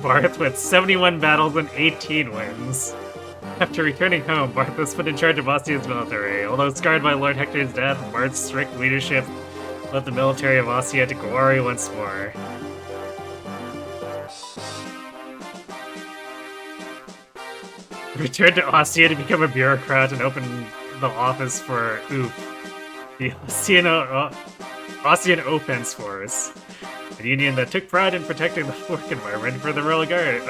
Barth with 71 battles and 18 wins. After returning home, Barth was put in charge of Ostia's military. Although scarred by Lord Hector's death, Barth's strict leadership led the military of Ostia to glory once more. Returned to Ostia to become a bureaucrat and open the office for OOF, the Ostian Offense Force, a union that took pride in protecting the work environment for the Royal Guards.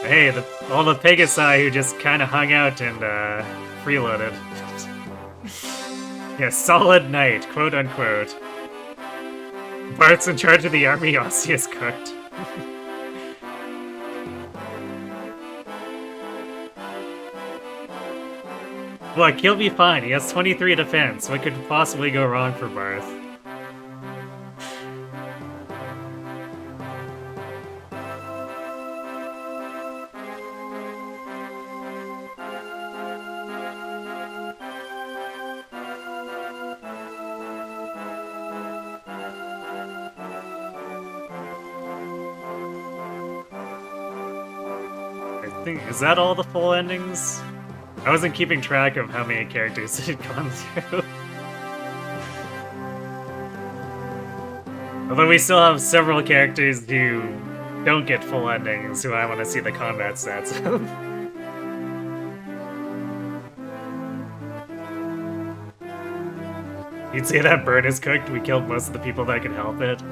Hey, all the Pegasi who just kind of hung out and freeloaded. Yeah, solid night, quote unquote. Bart's in charge of the army, Aussie is cooked. Look, he'll be fine. He has 23 defense. What could possibly go wrong for Barth? Is that all the full endings? I wasn't keeping track of how many characters it had gone through. Although we still have several characters who don't get full endings, who I want to see the combat stats of. You'd say that bird is cooked? We killed most of the people that could help it.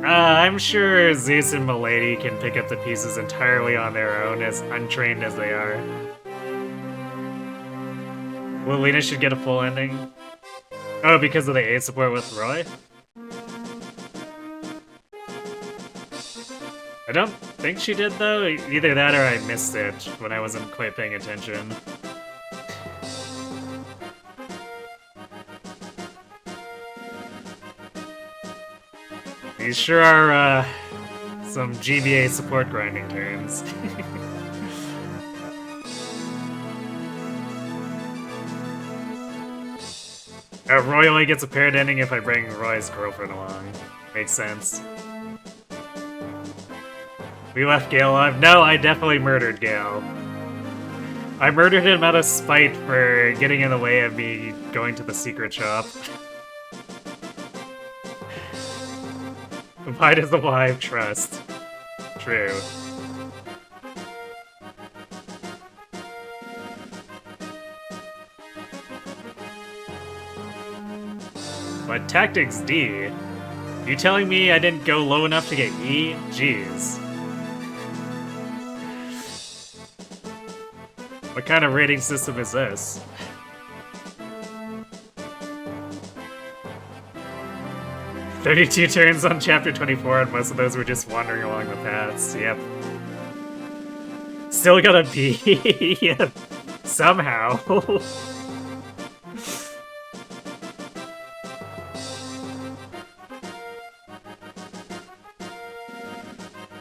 I'm sure Zeus and Milady can pick up the pieces entirely on their own, as untrained as they are. Well, Lena should get a full ending. Oh, because of the aid support with Roy? I don't think she did, though. Either that or I missed it when I wasn't quite paying attention. These sure are, some GBA support grinding turns. Roy only gets a paired ending if I bring Roy's girlfriend along. Makes sense. We left Gale alive? No, I definitely murdered Gale. I murdered him out of spite for getting in the way of me going to the secret shop. Why does the wife trust? True. But Tactics D? You telling me I didn't go low enough to get E? Jeez. What kind of rating system is this? "32 turns on chapter 24, and most of those were just wandering along the paths." Yep. Still got a B. Yep. Somehow.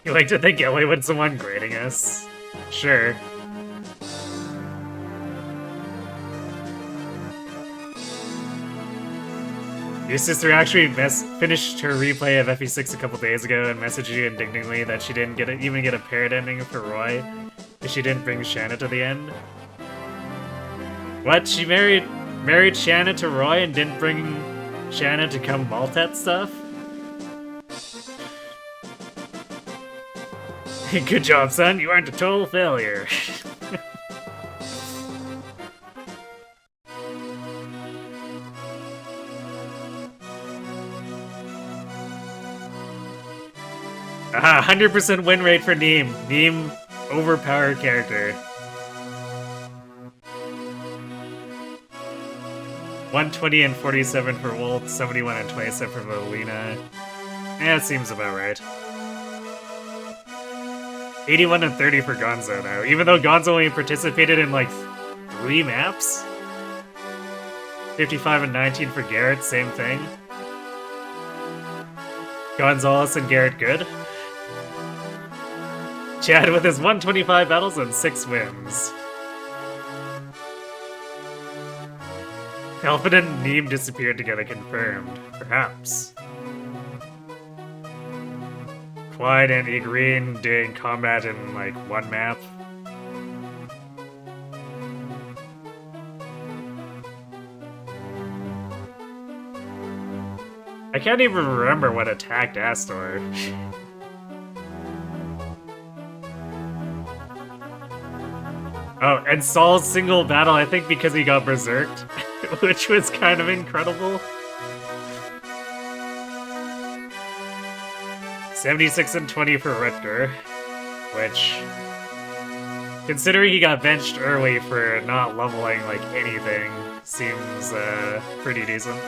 You like to think Ellie would someone grading us? Sure. Your sister actually finished her replay of FE6 a couple days ago and messaged you indignantly that she didn't even get a paired ending for Roy if she didn't bring Shanna to the end. What? She married Shanna to Roy and didn't bring Shanna to come Maltet stuff? Good job, son. You aren't a total failure. 100% win rate for Neem. Neem, overpowered character. 120 and 47 for Wolt, 71 and 27 for Volina. Yeah, it seems about right. 81 and 30 for Gonzo, though. Even though Gonzo only participated in, like, 3 maps? 55 and 19 for Garrett, same thing. Gonzalez and Garrett good. Chad with his 125 battles and 6 wins. Elfin and Neem disappeared together, confirmed. Perhaps. Clyde and Igreen doing combat in, like, 1 map. I can't even remember what attacked Astor. Oh, and Saul's single battle, I think because he got berserked, which was kind of incredible. 76 and 20 for Rutger, which, considering he got benched early for not leveling like anything, seems pretty decent.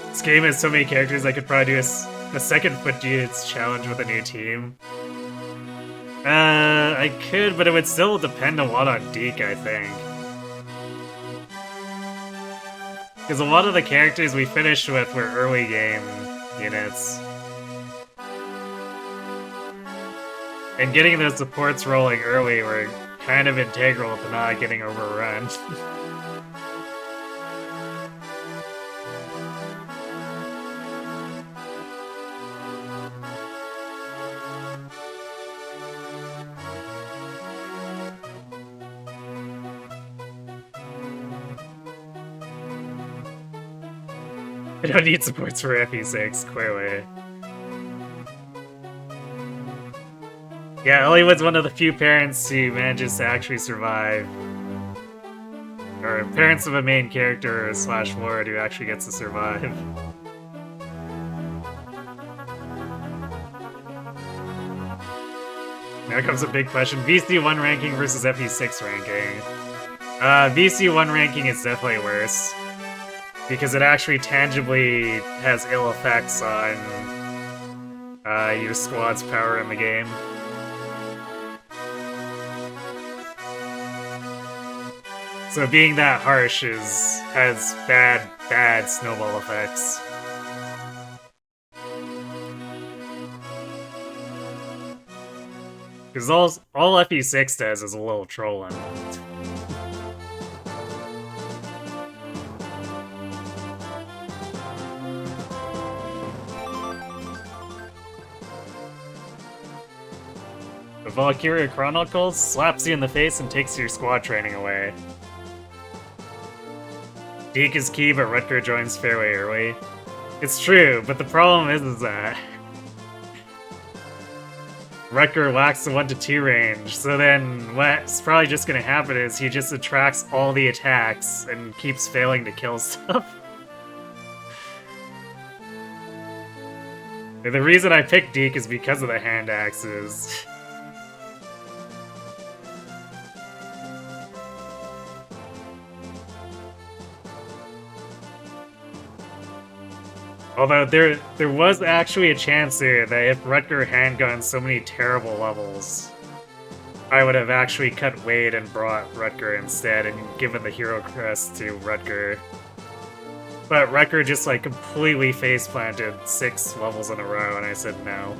This game has so many characters, I could probably do a second Foot Dudes challenge with a new team. I could, but it would still depend a lot on Deke, I think. Because a lot of the characters we finished with were early game units. And getting those supports rolling early were kind of integral to not getting overrun. I don't need supports for FE6, clearly. Yeah, Hollywood's one of the few parents who manages to actually survive. Or parents of a main character slash lord who actually gets to survive. Now comes a big question. VC1 ranking versus FE6 ranking. VC1 ranking is definitely worse. Because it actually tangibly has ill effects on your squad's power in the game. So being that harsh has bad snowball effects. Because all FE6 does is a little trolling. The Valkyria Chronicles slaps you in the face and takes your squad training away. Deke is key, but Rutger joins fairly early. It's true, but the problem is that Rutger lacks the 1-2 range, so then what's probably just gonna happen is he just attracts all the attacks and keeps failing to kill stuff. The reason I picked Deke is because of the hand axes. Although there was actually a chance there that if Rutger hadn't gotten so many terrible levels, I would have actually cut Wade and brought Rutger instead and given the hero crest to Rutger. But Rutger just like completely face planted 6 levels in a row and I said no.